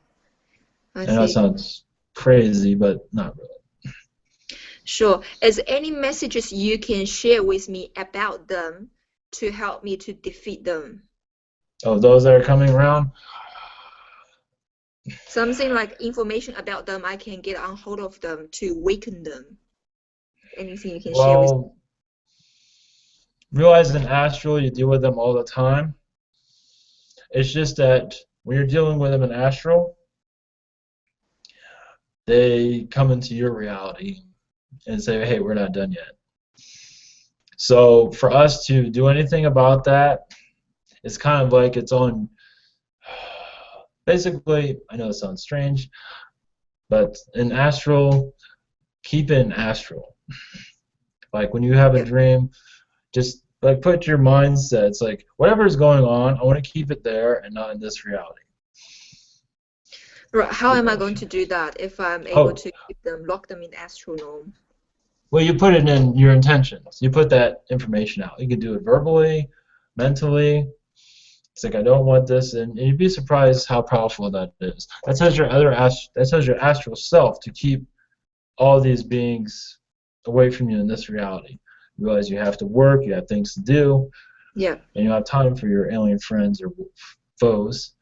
I I know it see. sounds crazy, but not really. Sure. Is there any messages you can share with me about them to help me to defeat them? Oh, those that are coming around. Something like information about them I can get on hold of them to weaken them. Anything you can share with me? Well, realize in astral you deal with them all the time. It's just that when you're dealing with them in astral, they come into your reality and say, hey, we're not done yet. So for us to do anything about that, it's kind of like its own. Basically, I know it sounds strange, but in astral, keep it in astral. Like when you have a dream, just like put your mindset. It's like whatever is going on, I want to keep it there and not in this reality. Right. How am I going to do that if I'm able to keep them, lock them in astral norm? Well, you put it in your intentions. You put that information out. You can do it verbally, mentally. It's like I don't want this, and you'd be surprised how powerful that is. That tells your that tells your astral self to keep all these beings away from you in this reality. You realize you have to work, you have things to do, Yeah. and you don't have time for your alien friends or foes.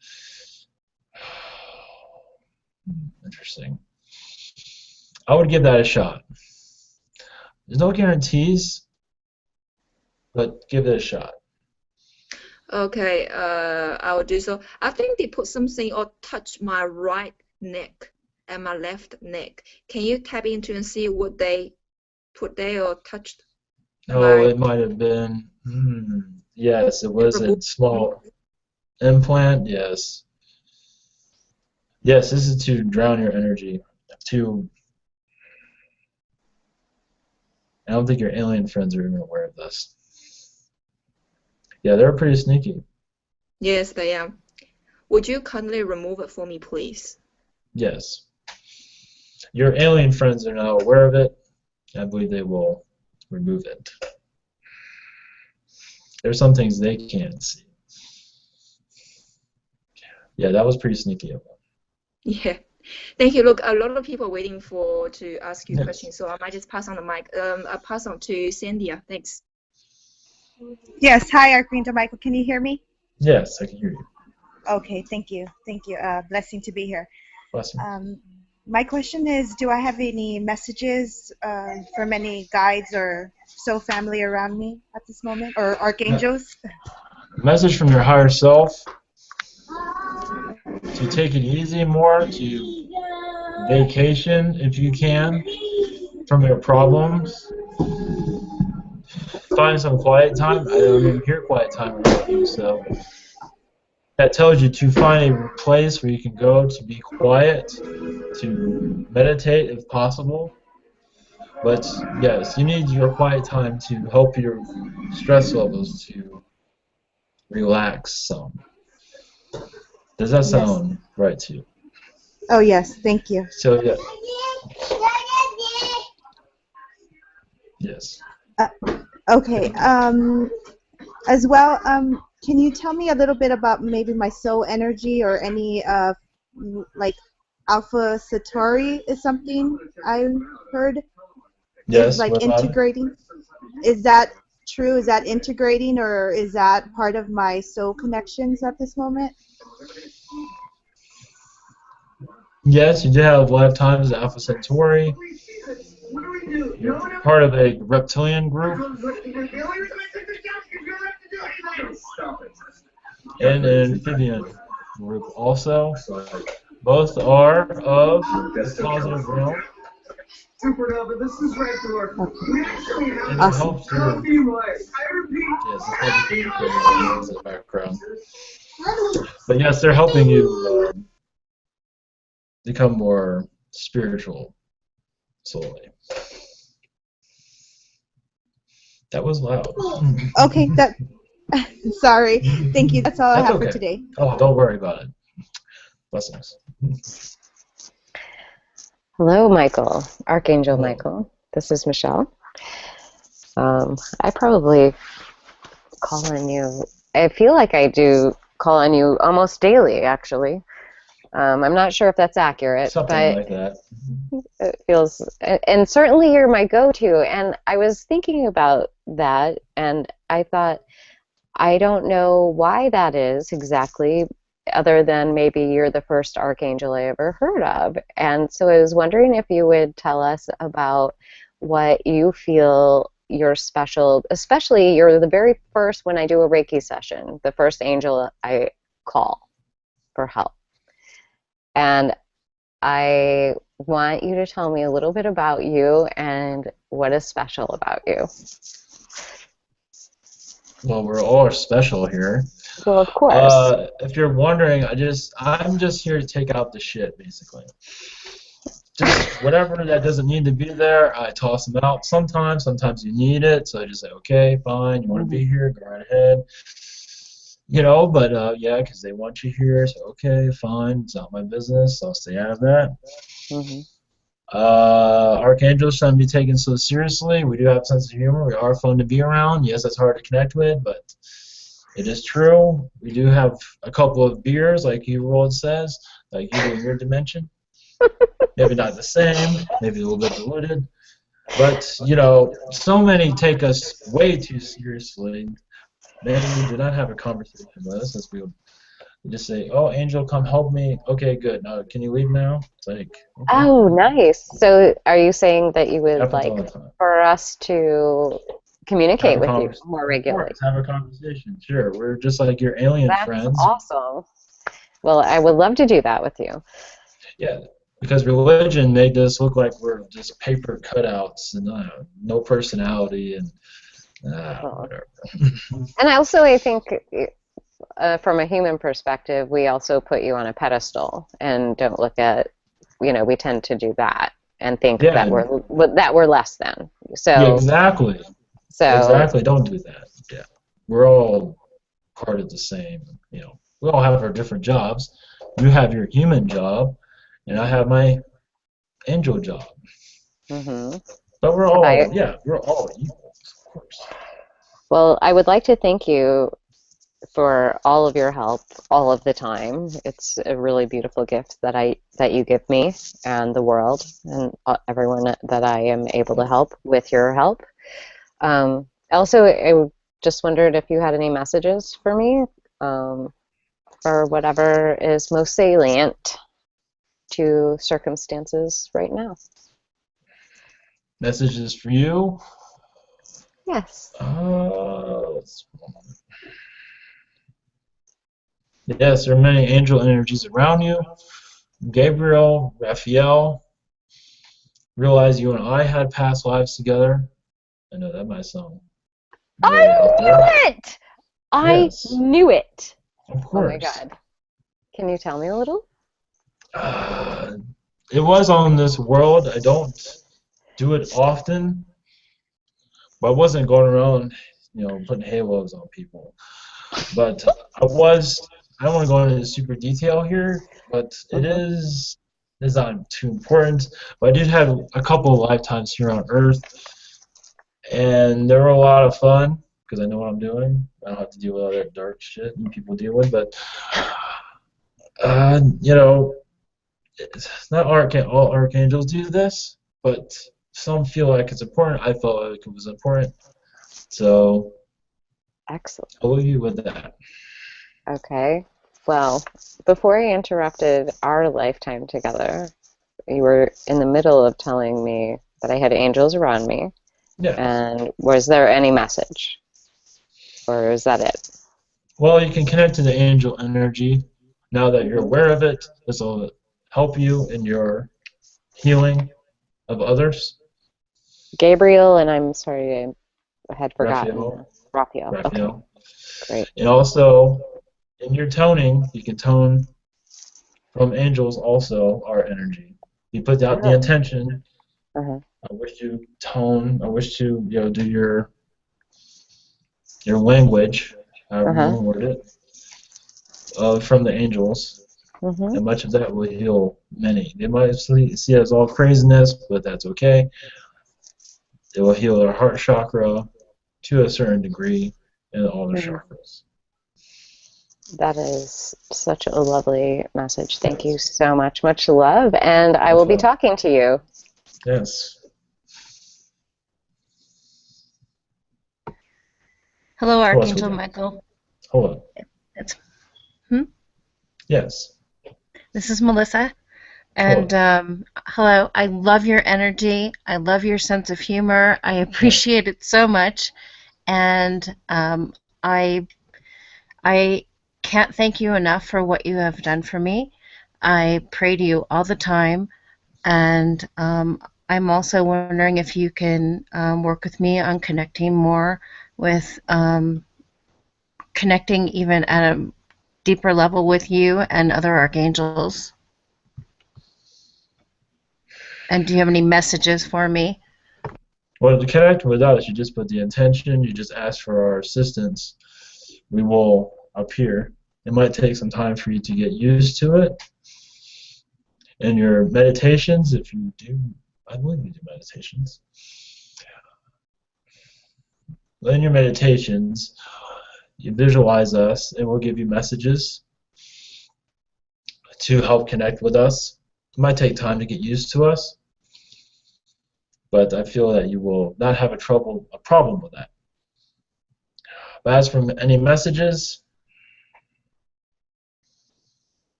Interesting. I would give that a shot. There's no guarantees, but give it a shot. Okay, I will do so. I think they put something or touch my right neck and my left neck. Can you tap into and see what they put there or touched Oh, my it might have been. Yes, it was a remove? small implant. Yes. Yes, this is to drown your energy. To I don't think your alien friends are even aware of this. Yeah, they're pretty sneaky. Yes, they are. Would you kindly remove it for me, please? Yes. Your alien friends are now aware of it. I believe they will remove it. There's some things they can't see. Yeah, that was pretty sneaky of them. Yeah. Thank you. Look, a lot of people are waiting to ask you Yes. questions, so I might just pass on the mic. I pass on to Sandia. Thanks. Yes. Hi, Archangel Michael. Can you hear me? Yes, I can hear you. Okay. Thank you. Thank you. Blessing to be here. Blessing. My question is, do I have any messages from any guides or soul family around me at this moment, or archangels? Message from your higher self to take it easy more, to vacation if you can from your problems. Find some quiet time. I don't even hear quiet time around you, so that tells you to find a place where you can go to be quiet, to meditate if possible. But yes, you need your quiet time to help your stress levels to relax some. Does that Yes. sound right to you? Oh, yes. Thank you. So yeah. Yes. Okay. As well, can you tell me a little bit about maybe my soul energy or any like Alpha Satori is something I heard Yes. is like What about it? integrating. Is that true? Is that integrating, or is that part of my soul connections at this moment? Yes, you do have lifetimes as Alpha Centauri. You're part of a reptilian group and an amphibian group also. Both are of the positive realm. And it helps your yes, the background. But yes, they're helping you become more spiritual slowly. That was loud. Okay, that. Sorry. Thank you. That's all I That's have okay. for today. Oh, don't worry about it. Blessings. Hello, Michael, Archangel Hello. Michael. This is Michelle. I probably call on you. I feel like I do call on you almost daily, actually. I'm not sure if that's accurate, Something but like that. it feels, and certainly you're my go-to. And I was thinking about that, and I thought, I don't know why that is exactly, other than maybe you're the first archangel I ever heard of. And so I was wondering if you would tell us about what you feel your special, especially you're the very first when I do a Reiki session, the first angel I call for help. And I want you to tell me a little bit about you and what is special about you. Well, we're all special here. Well, of course. If you're wondering, I'm just here to take out the shit, basically. Just whatever that doesn't need to be there, I toss them out. Sometimes you need it, so I just say, okay, fine, you want to be here, go right ahead. You know, but yeah, because they want you here, so okay, fine, it's not my business, so I'll stay out of that. Archangels shouldn't be taken so seriously. We do have a sense of humor. We are fun to be around. Yes, it's hard to connect with, but it is true. We do have a couple of beers, like you Rold says, like you do in your dimension. Maybe not the same, maybe a little bit diluted. But, you know, so many take us way too seriously. Many do not have a conversation with us, as we would just say, oh, Angel, come help me. Okay, good. Now, can you leave now? It's like, okay. Oh, nice. So are you saying that you would Happens all like the time. for us to communicate a with you conversation. more Of regularly. course, have a conversation. Sure, we're just like your alien That's friends. awesome. Well, I would love to do that with you. Yeah, because religion made us look like we're just paper cutouts and no personality and Well, whatever. and also, I think from a human perspective, we also put you on a pedestal and don't look at, we tend to do that and think Yeah, that we're less than. yeah, So, exactly. so Exactly. Don't do that. Yeah, we're all part of the same. We all have our different jobs. You have your human job, and I have my angel job. mhm. But we're all, yeah, we're all equal, of course. Well, I would like to thank you for all of your help all of the time. It's a really beautiful gift that you give me and the world and everyone that I am able to help with your help. Also, I just wondered if you had any messages for me for whatever is most salient to circumstances right now. Messages for you. Yes. Yes, there are many angel energies around you. Gabriel, Raphael, realize you and I had past lives together. I know that might sound really out there. I knew it. Of Oh my course. God. Can you tell me a little? It was on this world. I don't do it often, but I wasn't going around, putting halos on people. But I don't want to go into super detail here, but it's not too important. But I did have a couple of lifetimes here on Earth, and they were a lot of fun because I know what I'm doing. I don't have to deal with all that dark shit you people deal with. But it's not all archangels do this, but some feel like it's important. I felt like it was important, so excellent. I'll leave you with that. Okay. Well, before I interrupted our lifetime together, you were in the middle of telling me that I had angels around me. Yeah. And was there any message? Or is that it? Well, you can connect to the angel energy. Now that you're aware of it, this will help you in your healing of others. Gabriel, and I'm sorry, I had forgotten. Raphael. Okay. Great. And also, in your toning, you can tone from angels also our energy. You put out the intention. I wish to tone. I wish to do your language, however you want to word it, from the angels. And much of that will heal many. They might see it as all craziness, but that's okay. It will heal our heart chakra to a certain degree and all the chakras. That is such a lovely message. Thank you so much. Much love. And I will be talking to you. Yes. Hello, Archangel Michael. Hello. Yes. This is Melissa. And hello, I love your energy. I love your sense of humor. I appreciate it so much. And I can't thank you enough for what you have done for me. I pray to you all the time. And I'm also wondering if you can work with me on connecting more with connecting even at a deeper level with you and other archangels. And do you have any messages for me? Well, to connect with us, you just put the intention, you just ask for our assistance. We will appear. It might take some time for you to get used to it. In your meditations, if you do, I believe you do meditations. In your meditations, you visualize us, and we'll give you messages to help connect with us. It might take time to get used to us, but I feel that you will not have a problem with that. But as for any messages,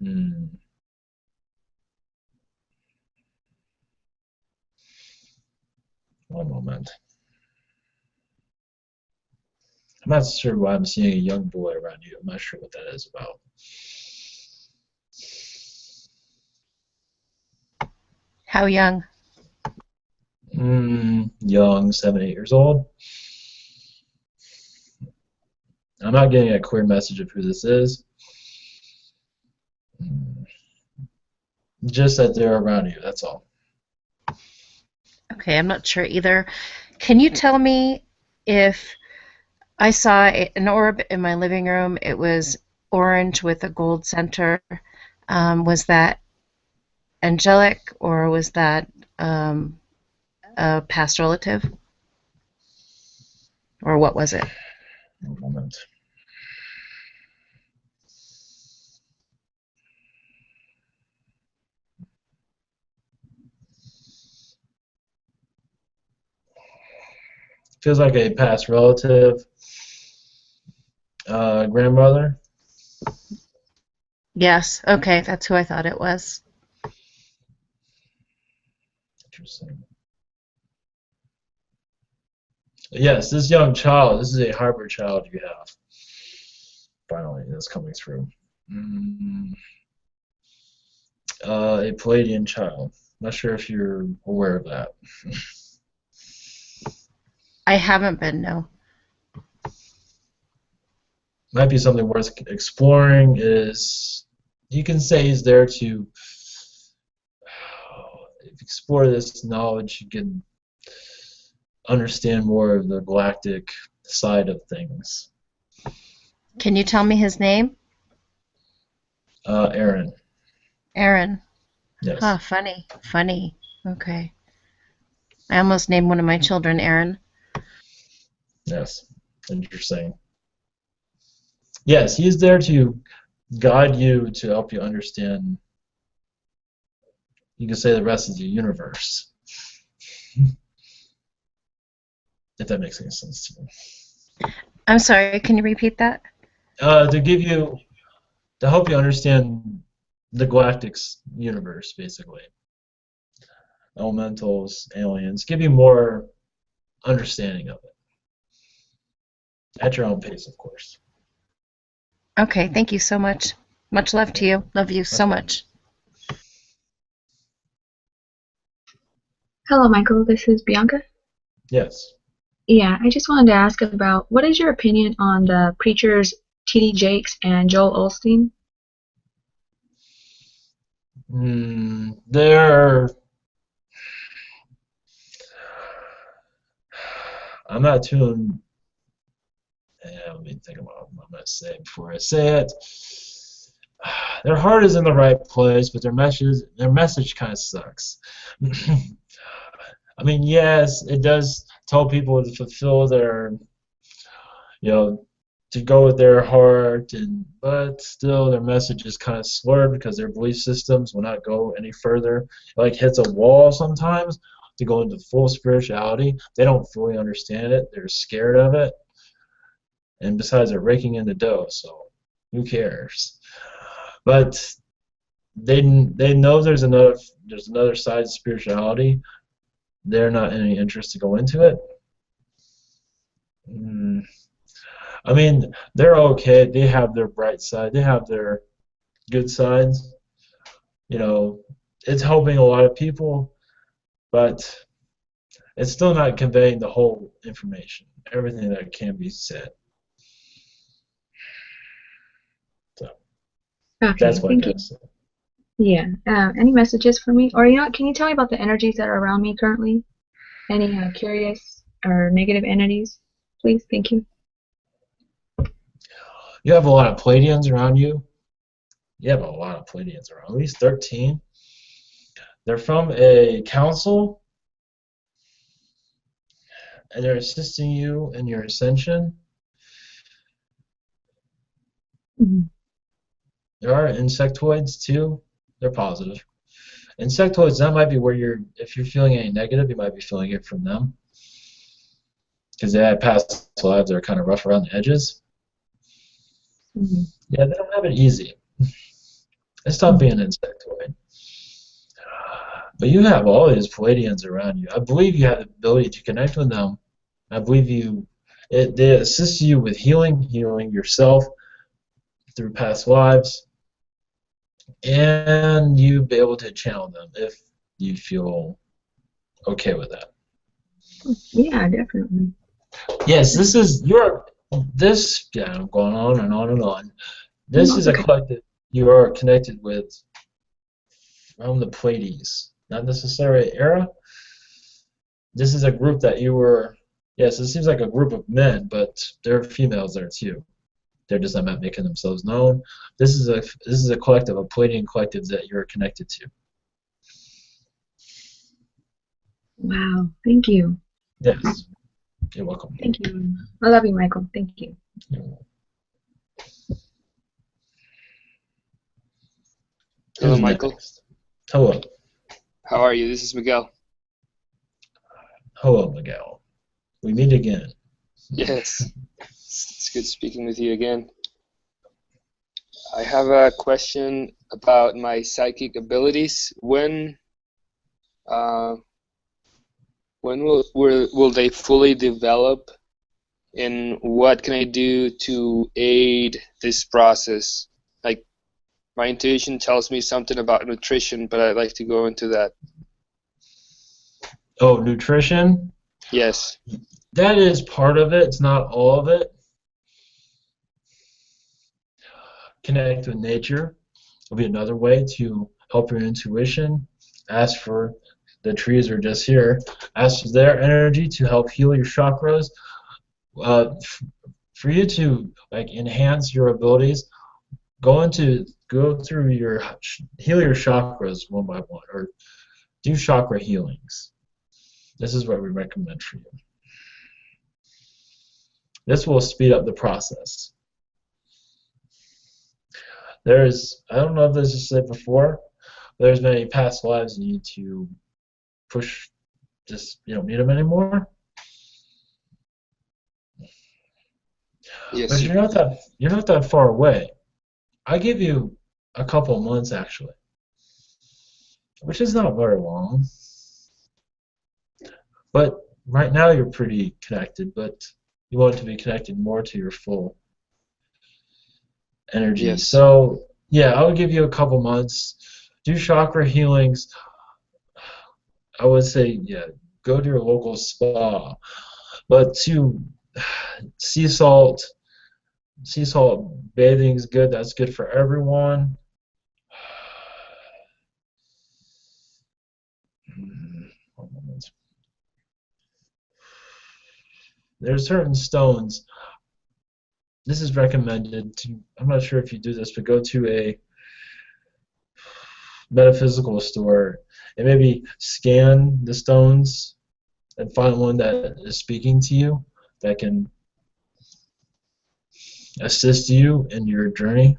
Hmm. One moment. I'm not sure why I'm seeing a young boy around you. I'm not sure what that is about. How young? Young, 7, 8 years old. I'm not getting a clear message of who this is. Just that they're around you, that's all. Okay, I'm not sure either. Can you tell me if I saw an orb in my living room? It was orange with a gold center. Was that angelic or was that a past relative? Or what was it? One moment. Feels like a past relative, grandmother. Yes, okay, that's who I thought it was. Interesting. Yes, this young child, this is a hybrid child you have. Finally, that's coming through. A Palladian child. Not sure if you're aware of that. I haven't been, no. Might be something worth exploring. Is you can say he's there to explore this knowledge. You can understand more of the galactic side of things. Can you tell me his name? Aaron. Aaron. Yes. Huh, funny. Funny. Okay. I almost named one of my children Aaron. Yes. Interesting. Yes, he is there to guide you, to help you understand, you can say, the rest of the universe. If that makes any sense to you. I'm sorry, can you repeat that? To give you, to help you understand the galactic universe, basically. Elementals, aliens, give you more understanding of it. At your own pace, of course. Okay, thank you so much. Much love to you. Love you so much. Hello, Michael. This is Bianca. Yes. Yeah, I just wanted to ask about what is your opinion on the preachers T.D. Jakes and Joel Osteen? They're. I'm not too. Let me think about what I'm going to say before I say it. Their heart is in the right place, but their message kind of sucks. I mean, yes, it does tell people to fulfill their, to go with their heart, but still their message is kind of slurred because their belief systems will not go any further. It like hits a wall sometimes to go into full spirituality. They don't fully understand it. They're scared of it. And besides, they're raking in the dough, so who cares? But they know there's another side of spirituality. They're not any interest to go into it. I mean, they're okay. They have their bright side. They have their good sides. It's helping a lot of people, but it's still not conveying the whole information, everything that can be said. So Okay, that's what thank I you. can say. Yeah. Any messages for me? Or can you tell me about the energies that are around me currently? Any curious or negative entities, please? Thank you. You have a lot of Palladians around you. You have a lot of Palladians around, at least 13. They're from a council, and they're assisting you in your ascension. Mm-hmm. There are insectoids too. They're positive. Insectoids, that might be where if you're feeling any negative, you might be feeling it from them. Because they had past lives that are kind of rough around the edges. Mm-hmm. Yeah, they don't have it easy. And stop being an insectoid. But you have all these Pleiadians around you. I believe you have the ability to connect with them. I believe they assist you with healing yourself through past lives, and you be able to channel them if you feel okay with that. Yeah, definitely. Yes, yeah, I'm going on and on and on. This No, is it's a okay. collective you are connected with from the Pleiades, not necessarily era. This is a group that you were, yes, it seems like a group of men, but there are females there too. They're just not making themselves known. This is a collective, a Pleiadian collective that you're connected to. Wow. Thank you. Yes, you're welcome. Thank you. I love you, Michael. Thank you. Hello, Who's Michael. next? Hello. How are you? This is Miguel. Hello, Miguel. We meet again. Yes. It's good speaking with you again. I have a question about my psychic abilities. When will they fully develop, and what can I do to aid this process? Like, my intuition tells me something about nutrition, but I'd like to go into that. Oh, nutrition? Yes. That is part of it. It's not all of it. Connect with nature will be another way to help your intuition. Ask for, the trees are just here, ask for their energy to help heal your chakras. For you to like enhance your abilities, go through heal your chakras one by one, or do chakra healings. This is what we recommend for you. This will speed up the process. I don't know if this was said before, but there's many past lives you need to push. Just you don't need them anymore. Yes. But you're not that far away. I give you a couple months actually, which is not very long. But right now you're pretty connected, but you want to be connected more to your full energy. Yes. So yeah, I would give you a couple months. Do chakra healings. I would say, yeah, go to your local spa. But sea salt, sea salt bathing is good. That's good for everyone. One moment. There's certain stones. This is recommended to, I'm not sure if you do this, but go to a metaphysical store and maybe scan the stones and find one that is speaking to you that can assist you in your journey.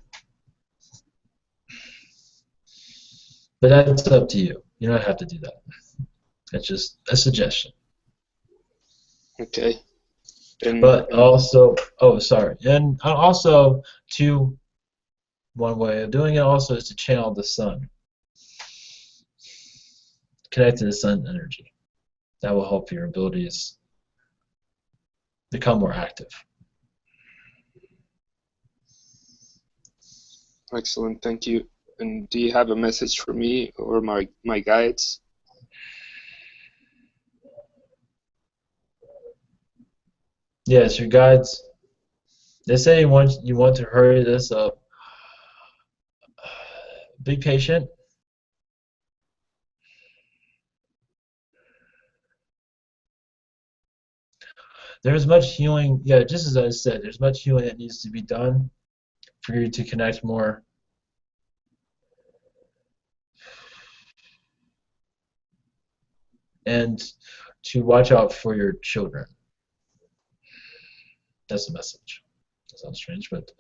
But that's up to you. You don't have to do that. That's just a suggestion. Okay. But also, oh, sorry. And also, one way of doing it also is to channel the sun. Connect to the sun energy. That will help your abilities become more active. Excellent, thank you. And do you have a message for me or my guides? Yes, your guides. They say you want to hurry this up. Be patient. There's much healing. Yeah, just as I said, there's much healing that needs to be done for you to connect more. And to watch out for your children. That's the message. That sounds strange, but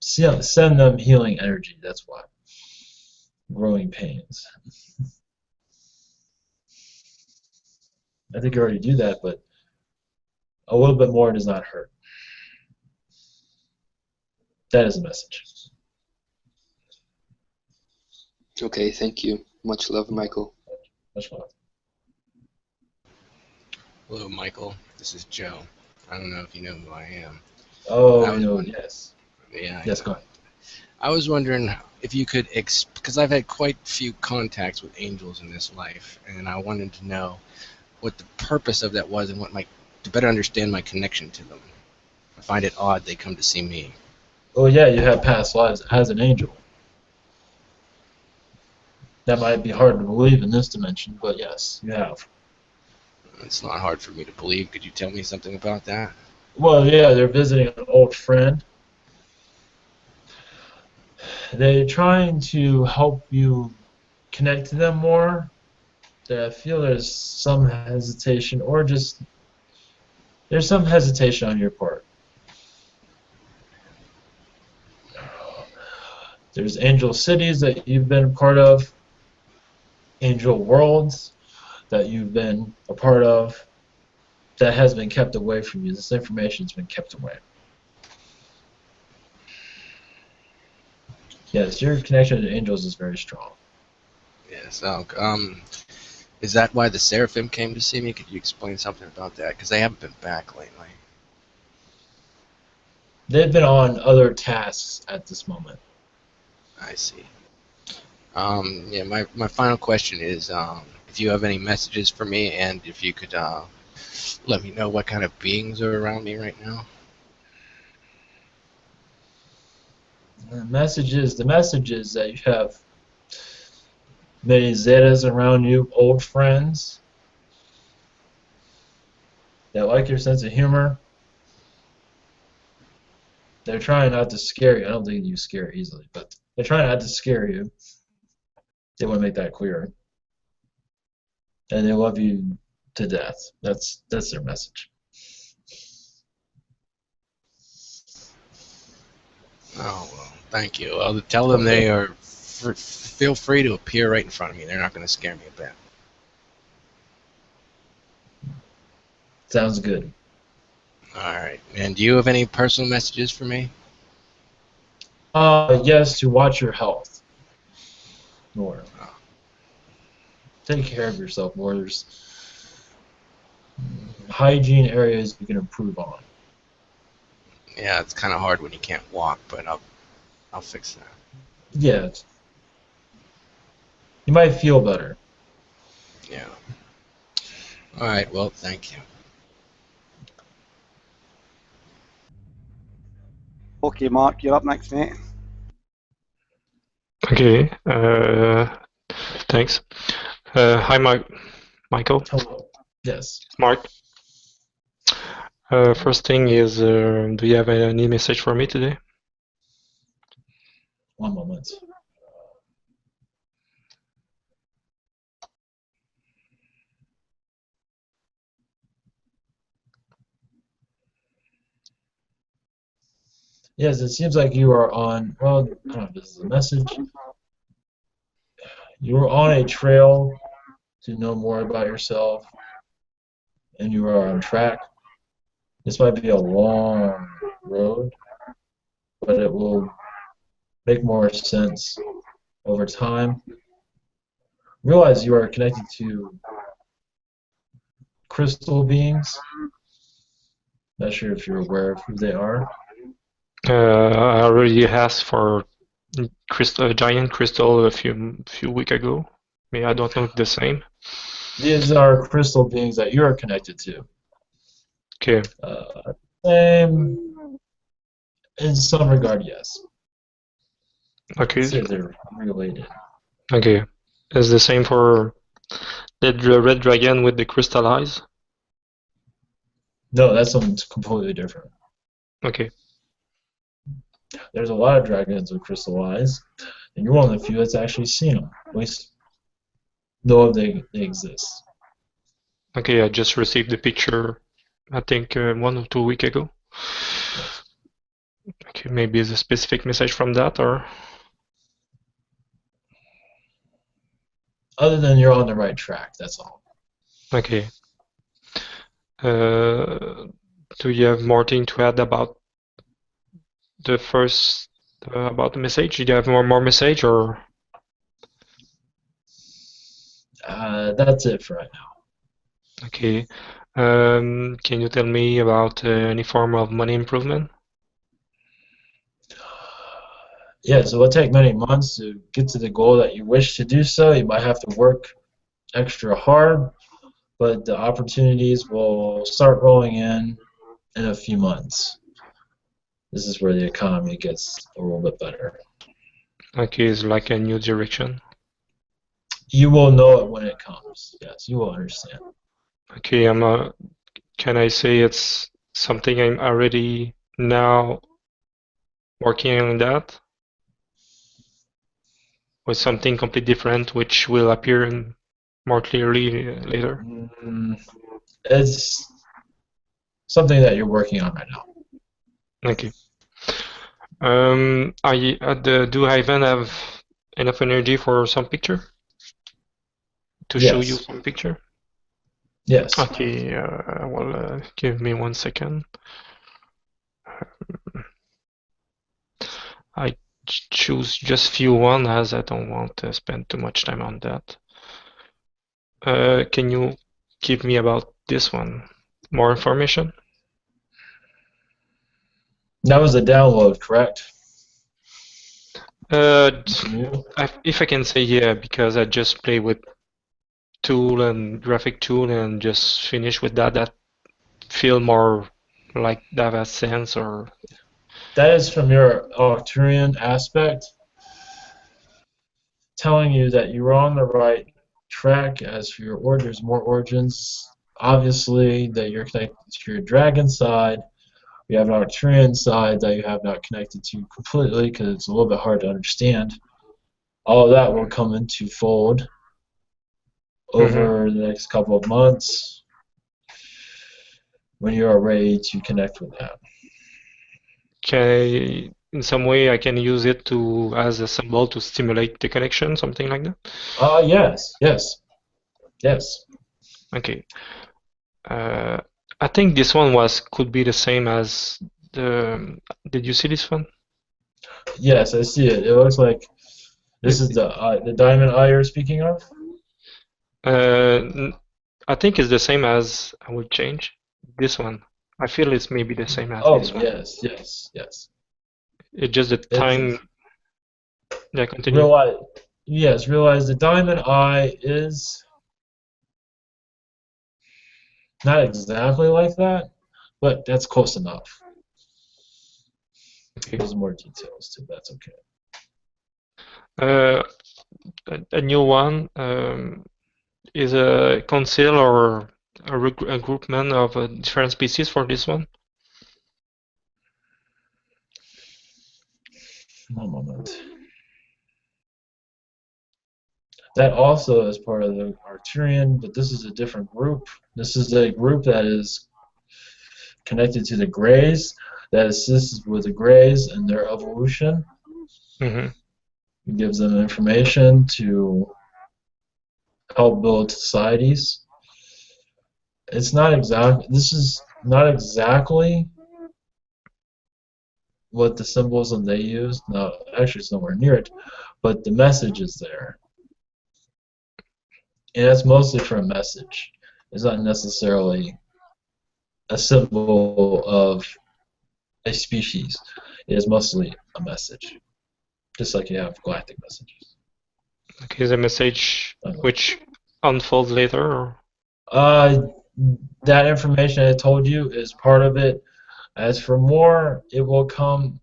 send them healing energy. That's why. Growing pains. I think you already do that, but a little bit more does not hurt. That is a message. Okay, thank you. Much love, Michael. Much love. Hello, Michael. This is Joe. I don't know if you know who I am. Oh, I was no, wondering, yes. yeah, I Yes, know. go ahead. I was wondering if you could, because I've had quite a few contacts with angels in this life, and I wanted to know what the purpose of that was and to better understand my connection to them. I find it odd they come to see me. Oh, yeah, you have past lives as an angel. That might be hard to believe in this dimension, but yes, you have. It's not hard for me to believe. Could you tell me something about that? Well, yeah, they're visiting an old friend. They're trying to help you connect to them more. I feel there's some hesitation, or just there's some hesitation on your part. There's angel cities that you've been a part of, angel worlds that you've been a part of, that has been kept away from you. This information's been kept away. Yes, your connection to angels is very strong. Yes. Is that why the Seraphim came to see me? Could you explain something about that? Because they haven't been back lately. They've been on other tasks at this moment. I see. Yeah, my final question is, if you have any messages for me, and if you could let me know what kind of beings are around me right now. The message is that you have many Zetas around you, old friends that like your sense of humor. They're trying not to scare you. I don't think you scare easily, but they're trying not to scare you. They want to make that clear. And they love you to death. That's their message. Oh, well, thank you. Well, tell them they are. Feel free to appear right in front of me. They're not going to scare me a bit. Sounds good. All right. And do you have any personal messages for me? Yes, to watch your health more. Take care of yourself more. There's hygiene areas you can improve on. Yeah, it's kind of hard when you can't walk, but I'll fix that. Yeah. You might feel better. Yeah. All right. Well, thank you. Okay, Mark, you're up next, mate. Okay. Thanks. Hi, Michael. Hello. Yes. Mark. First thing is, do you have any message for me today? One moment. Yes, it seems like you are on, well, I don't know if this is a message. You are on a trail to know more about yourself, and you are on track. This might be a long road, but it will make more sense over time. Realize you are connected to crystal beings. Not sure if you're aware of who they are. I already asked for a giant crystal a few weeks ago. Maybe I don't know if the same. These are crystal beings that you are connected to. Okay. Same, in some regard, yes. Okay. I'd say they're related. Okay. Is the same for the red dragon with the crystal eyes? No, that's something completely different. Okay. There's a lot of dragons with crystal eyes, and you're one of the few that's actually seen them. At least know they exist. Okay, I just received the picture, I think 1 or 2 weeks ago. Yes. Okay, maybe it's a specific message from that, or? Other than you're on the right track, that's all. Okay. Do you have more thing to add about the first about the message? Do you have more message or? That's it for right now. Okay. Can you tell me about any form of money improvement? Yeah, so it'll take many months to get to the goal that you wish to do so. You might have to work extra hard, but the opportunities will start rolling in a few months. This is where the economy gets a little bit better. Okay, it's like a new direction. You will know it when it comes. Yes, you will understand. Okay, can I say it's something I'm already now working on that? Or something completely different which will appear more clearly later? It's something that you're working on right now. Okay. Do I even have enough energy for some picture? To show you Yes. some picture? Yes. Okay, well, give me 1 second. I choose just few one as I don't want to spend too much time on that. Can you give me about this one more information? That was a download, correct? If I can say yeah, because I just play with tool and graphic tool and just finish with that. That feel more like that has sense or. That is from your Arcturian aspect, telling you that you're on the right track. As for your orders, more origins, obviously that you're connected to your dragon side. You have an Arcturian side that you have not connected to completely because it's a little bit hard to understand. All of that will come into fold over the next couple of months when you are ready to connect with that. Okay, in some way I can use it to as a symbol to stimulate the connection, something like that? Yes. Okay. I think this one could be the same as the. Did you see this one? Yes, I see it. It looks like this is the diamond eye you're speaking of? I think it's the same as I will change this one. I feel it's maybe the same as this one. Yes. It's just the time. Yeah, continue. Realize the diamond eye is not exactly like that, but that's close enough. Okay. There's more details too. That's okay. A new one is a council or a groupment of different species for this one. One moment. That also is part of the Arcturian, but this is a different group. This is a group that is connected to the Greys, that assists with the Greys and their evolution. Mm-hmm. It gives them information to help build societies. This is not exactly what the symbols they use. No, actually it's nowhere near it, but the message is there. And that's mostly for a message. It's not necessarily a symbol of a species. It is mostly a message, just like you have galactic messages. Okay, the message which unfolds later? Or? That information I told you is part of it. As for more, it will come.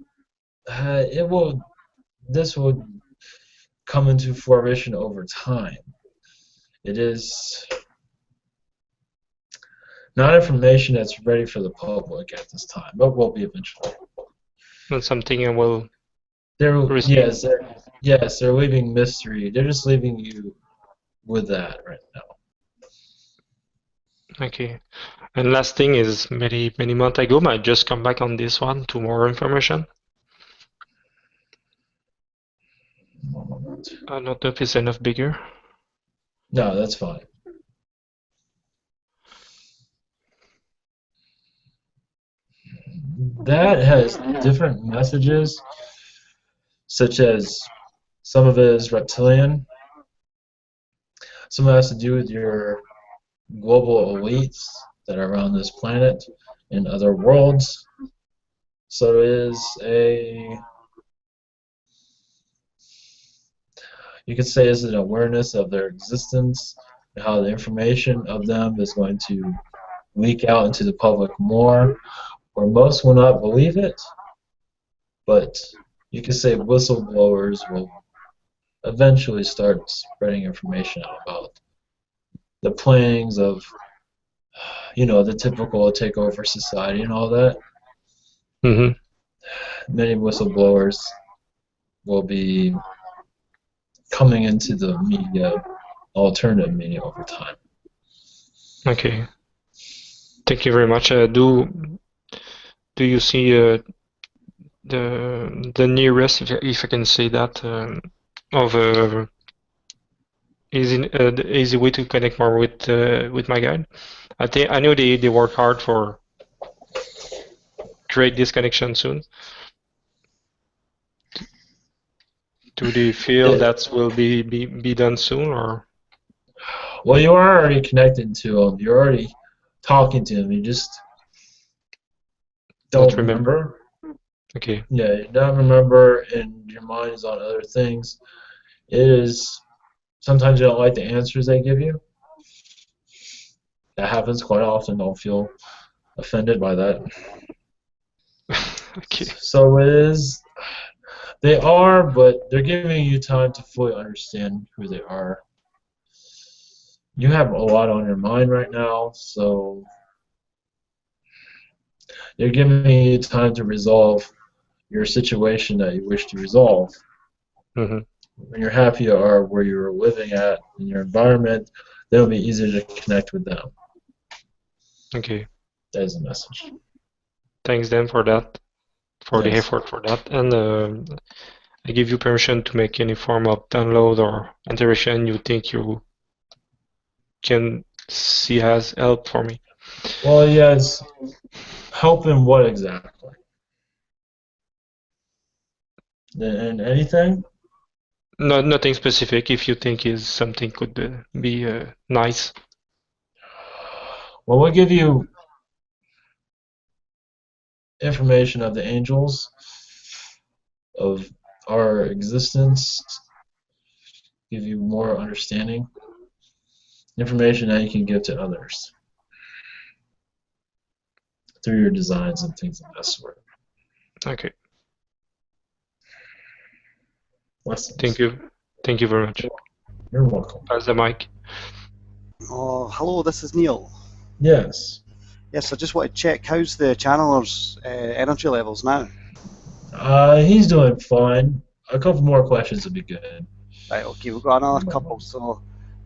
This will come into fruition over time. It is not information that's ready for the public at this time, but will be eventually. Not something I will. Yes, they're leaving mystery. They're just leaving you with that right now. Okay. And last thing is many months ago, I just come back on this one to more information. I don't know if it's enough bigger. No, that's fine. That has different messages, such as some of it is reptilian, some of it has to do with your global elites that are around this planet and other worlds. So it is you could say it's an awareness of their existence and how the information of them is going to leak out into the public more, where most will not believe it, but you could say whistleblowers will eventually start spreading information out about the plannings of, the typical takeover society and all that. Mm-hmm. Many whistleblowers will be coming into the media, alternative media over time. Okay. Thank you very much. Do you see the nearest, if I can say that, of the easy way to connect more with my guide? I know they work hard for create this connection soon. Do they feel that will be done soon, or? Well, you are already connected to them. You're already talking to them. You just don't remember. Okay. Yeah, you don't remember, and your mind is on other things. It is sometimes you don't like the answers they give you. That happens quite often. Don't feel offended by that. Okay. So it is. They are, but they're giving you time to fully understand who they are. You have a lot on your mind right now, so they're giving you time to resolve your situation that you wish to resolve. Mm-hmm. When you're happy or where you're living at in your environment, then it'll be easier to connect with them. Okay. That is the message. Thanks then for that, for the Yes. effort for that, and I give you permission to make any form of download or interaction you think you can see has help for me. Well, yes. Help in what exactly? In anything? No, nothing specific. If you think is something could be nice. Well, we'll give you information of the angels, of our existence, give you more understanding, information that you can give to others through your designs and things of that sort. Okay. Blessings. Thank you. Thank you very much. You're welcome. Pass the mic. Oh, hello, this is Neil. Yes. Yes, I just want to check, how's the channeler's energy levels now? He's doing fine. A couple more questions would be good. Right, okay, we've got another couple, so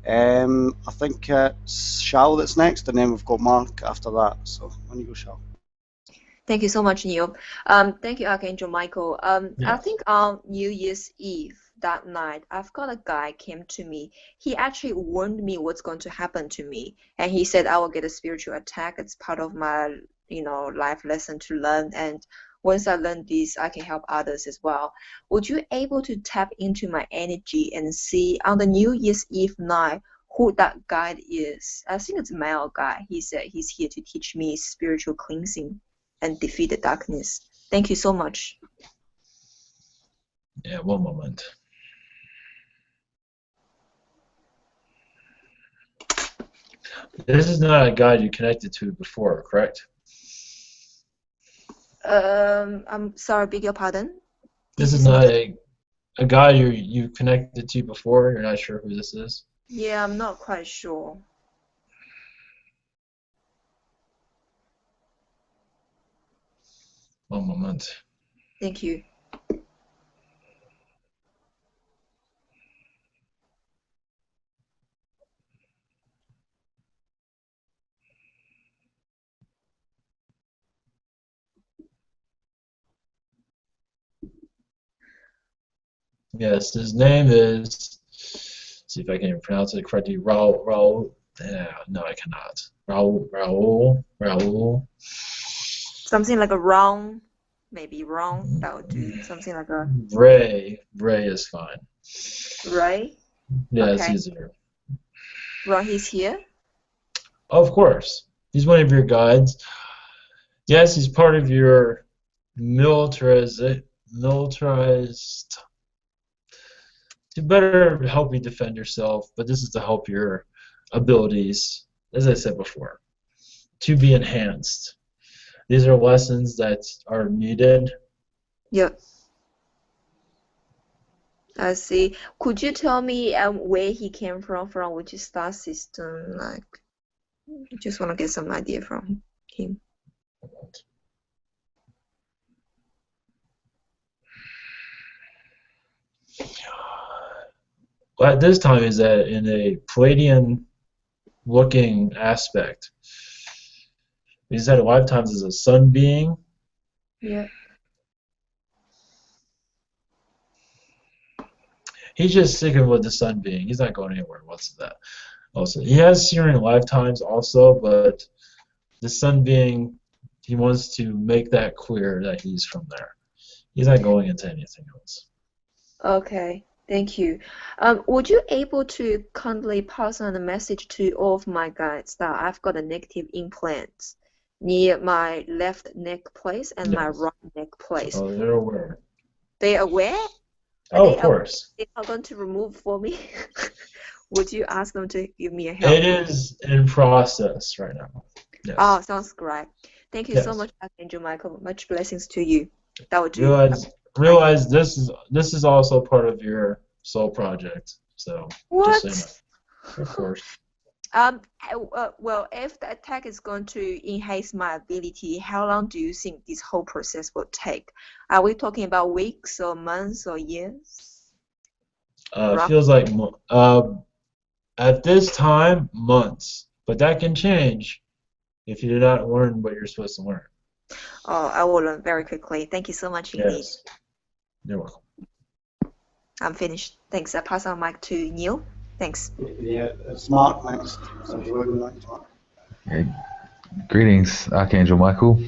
I think it's Shao that's next, and then we've got Mark after that, so on you go, Shao. Thank you so much, Neil. Thank you, Archangel Michael. I think on New Year's Eve that night, I've got a guy came to me. He actually warned me what's going to happen to me, and he said I will get a spiritual attack. It's part of my, life lesson to learn. And once I learn this, I can help others as well. Would you able to tap into my energy and see on the New Year's Eve night who that guide is? I think it's a male guy. He said he's here to teach me spiritual cleansing and defeat the darkness. Thank you so much. Yeah, one moment. This is not a guide you connected to before, correct? I'm sorry, beg your pardon? This is not a guy you connected to before. You're not sure who this is? Yeah, I'm not quite sure. One moment. Thank you. Yes, his name is. See if I can pronounce it correctly. Raul. No, I cannot. Raul. Something like a round, maybe round. That would do. Something like a Ray is fine. right. Yeah, it's Okay. easier. Round. He's here. Of course, he's one of your guides. Yes, he's part of your militarized to better help you defend yourself, but this is to help your abilities, as I said before, to be enhanced. These are lessons that are needed. Yep. I see. Could you tell me where he came from which star system? Like, I just want to get some idea from him. Well, at this time is that in a Palladian looking aspect. He said lifetimes as a sun being. Yeah. He's just sticking with the sun being. He's not going anywhere. What's that? Also, he has Syrian lifetimes also, but the sun being, he wants to make that clear that he's from there. He's not going into anything else. Okay. Thank you. Would you able to kindly pass on a message to all of my guides that I've got a negative implant near my left neck place and my Yes. right neck place? Oh, they're aware. They aware? Oh, They of course. They are going to remove for me. Would you ask them to give me a help? It is in process right now. Yes. Oh, sounds great. Thank you so Yes. much, Archangel Michael. Much blessings to you. That would do. Realize this is also part of your soul project. So What? just so you know. Of course. Well, if the attack is going to enhance my ability, how long do you think this whole process will take? Are we talking about weeks or months or years? Feels like at this time months, but that can change if you do not learn what you're supposed to learn. Oh, I will learn very quickly. Thank you so much indeed. Yes. You're welcome. I'm finished. Thanks. I pass on mic to Neil. Thanks. Yeah, it's Mark next. So do you want to next one? Yeah. Greetings, Archangel Michael.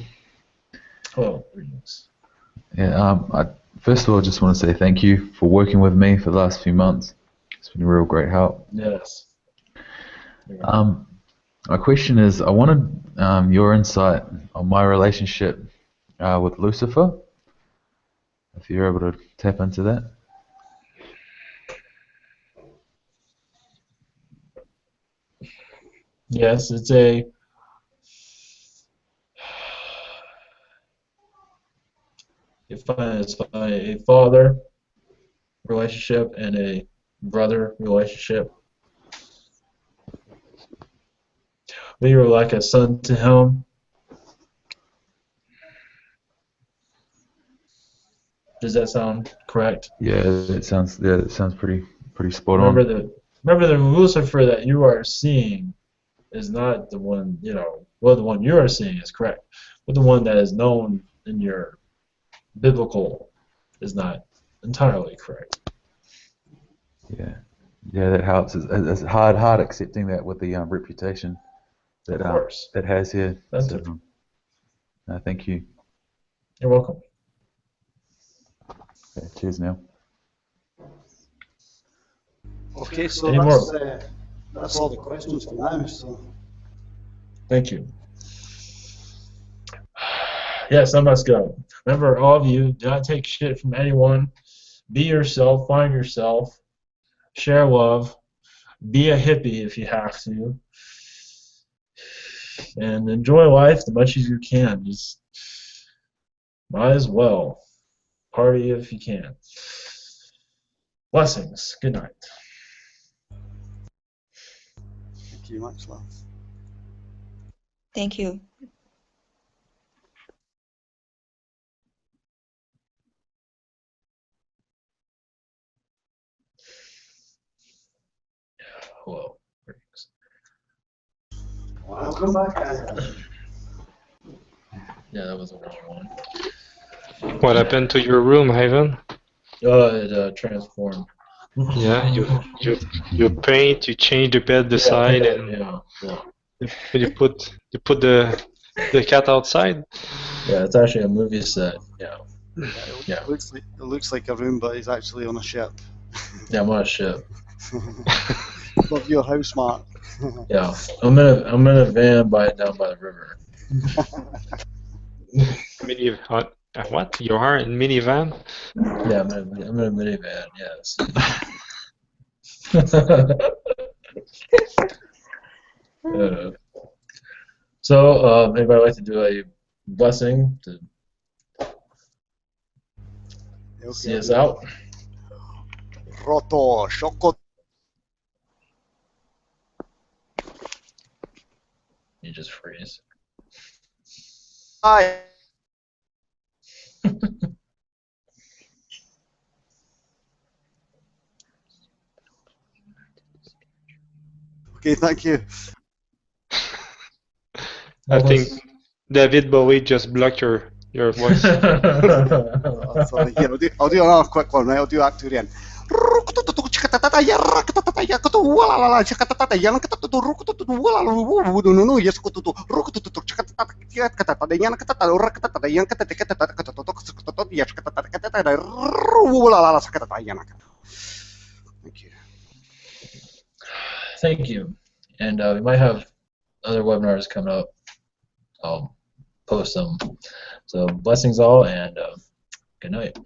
Hello. Greetings. Yeah, first of all, I just want to say thank you for working with me for the last few months. It's been a real great help. Yes. My question is, I wanted your insight on my relationship with Lucifer. If you're able to tap into that. Yes, it's a father relationship and a brother relationship. We were like a son to him. Does that sound correct? Yeah, that sounds pretty spot on. Remember the Lucifer that you are seeing is not the one, well, the one you are seeing is correct, but the one that is known in your biblical is not entirely correct. Yeah, that helps. It's hard accepting that with the reputation that that has here. So, thank you. You're welcome. Okay, cheers now. Okay, so that's all the questions for now. So. Thank you. Yes, I must go. Remember, all of you, do not take shit from anyone. Be yourself, find yourself, share love, be a hippie if you have to, and enjoy life as much as you can. Just might as well party if you can. Blessings. Good night. Thank you much, love. Thank you. Hello. Welcome back. Yeah, that was a long one. What happened to your room, Ivan? It transformed. Yeah, you paint, you change the bed beside, and you put the cat outside. Yeah, it's actually a movie set. Yeah. It looks like a room, but he's actually on a ship. Yeah, I'm on a ship. Love your house, Mark. Yeah, I'm in a van down by the river. What? You are in minivan? Yeah, I'm in a minivan. Yes. So, anybody like to do a blessing to see us out? Roto, Shoko. You just freeze. Hi. Okay, thank you. I think David Bowie just blocked your voice. Sorry, here, I'll do another quick one, right? I'll do Act 2 again. Thank you. Thank you. And we might have other webinars coming up. I'll post them. So blessings all, and good night.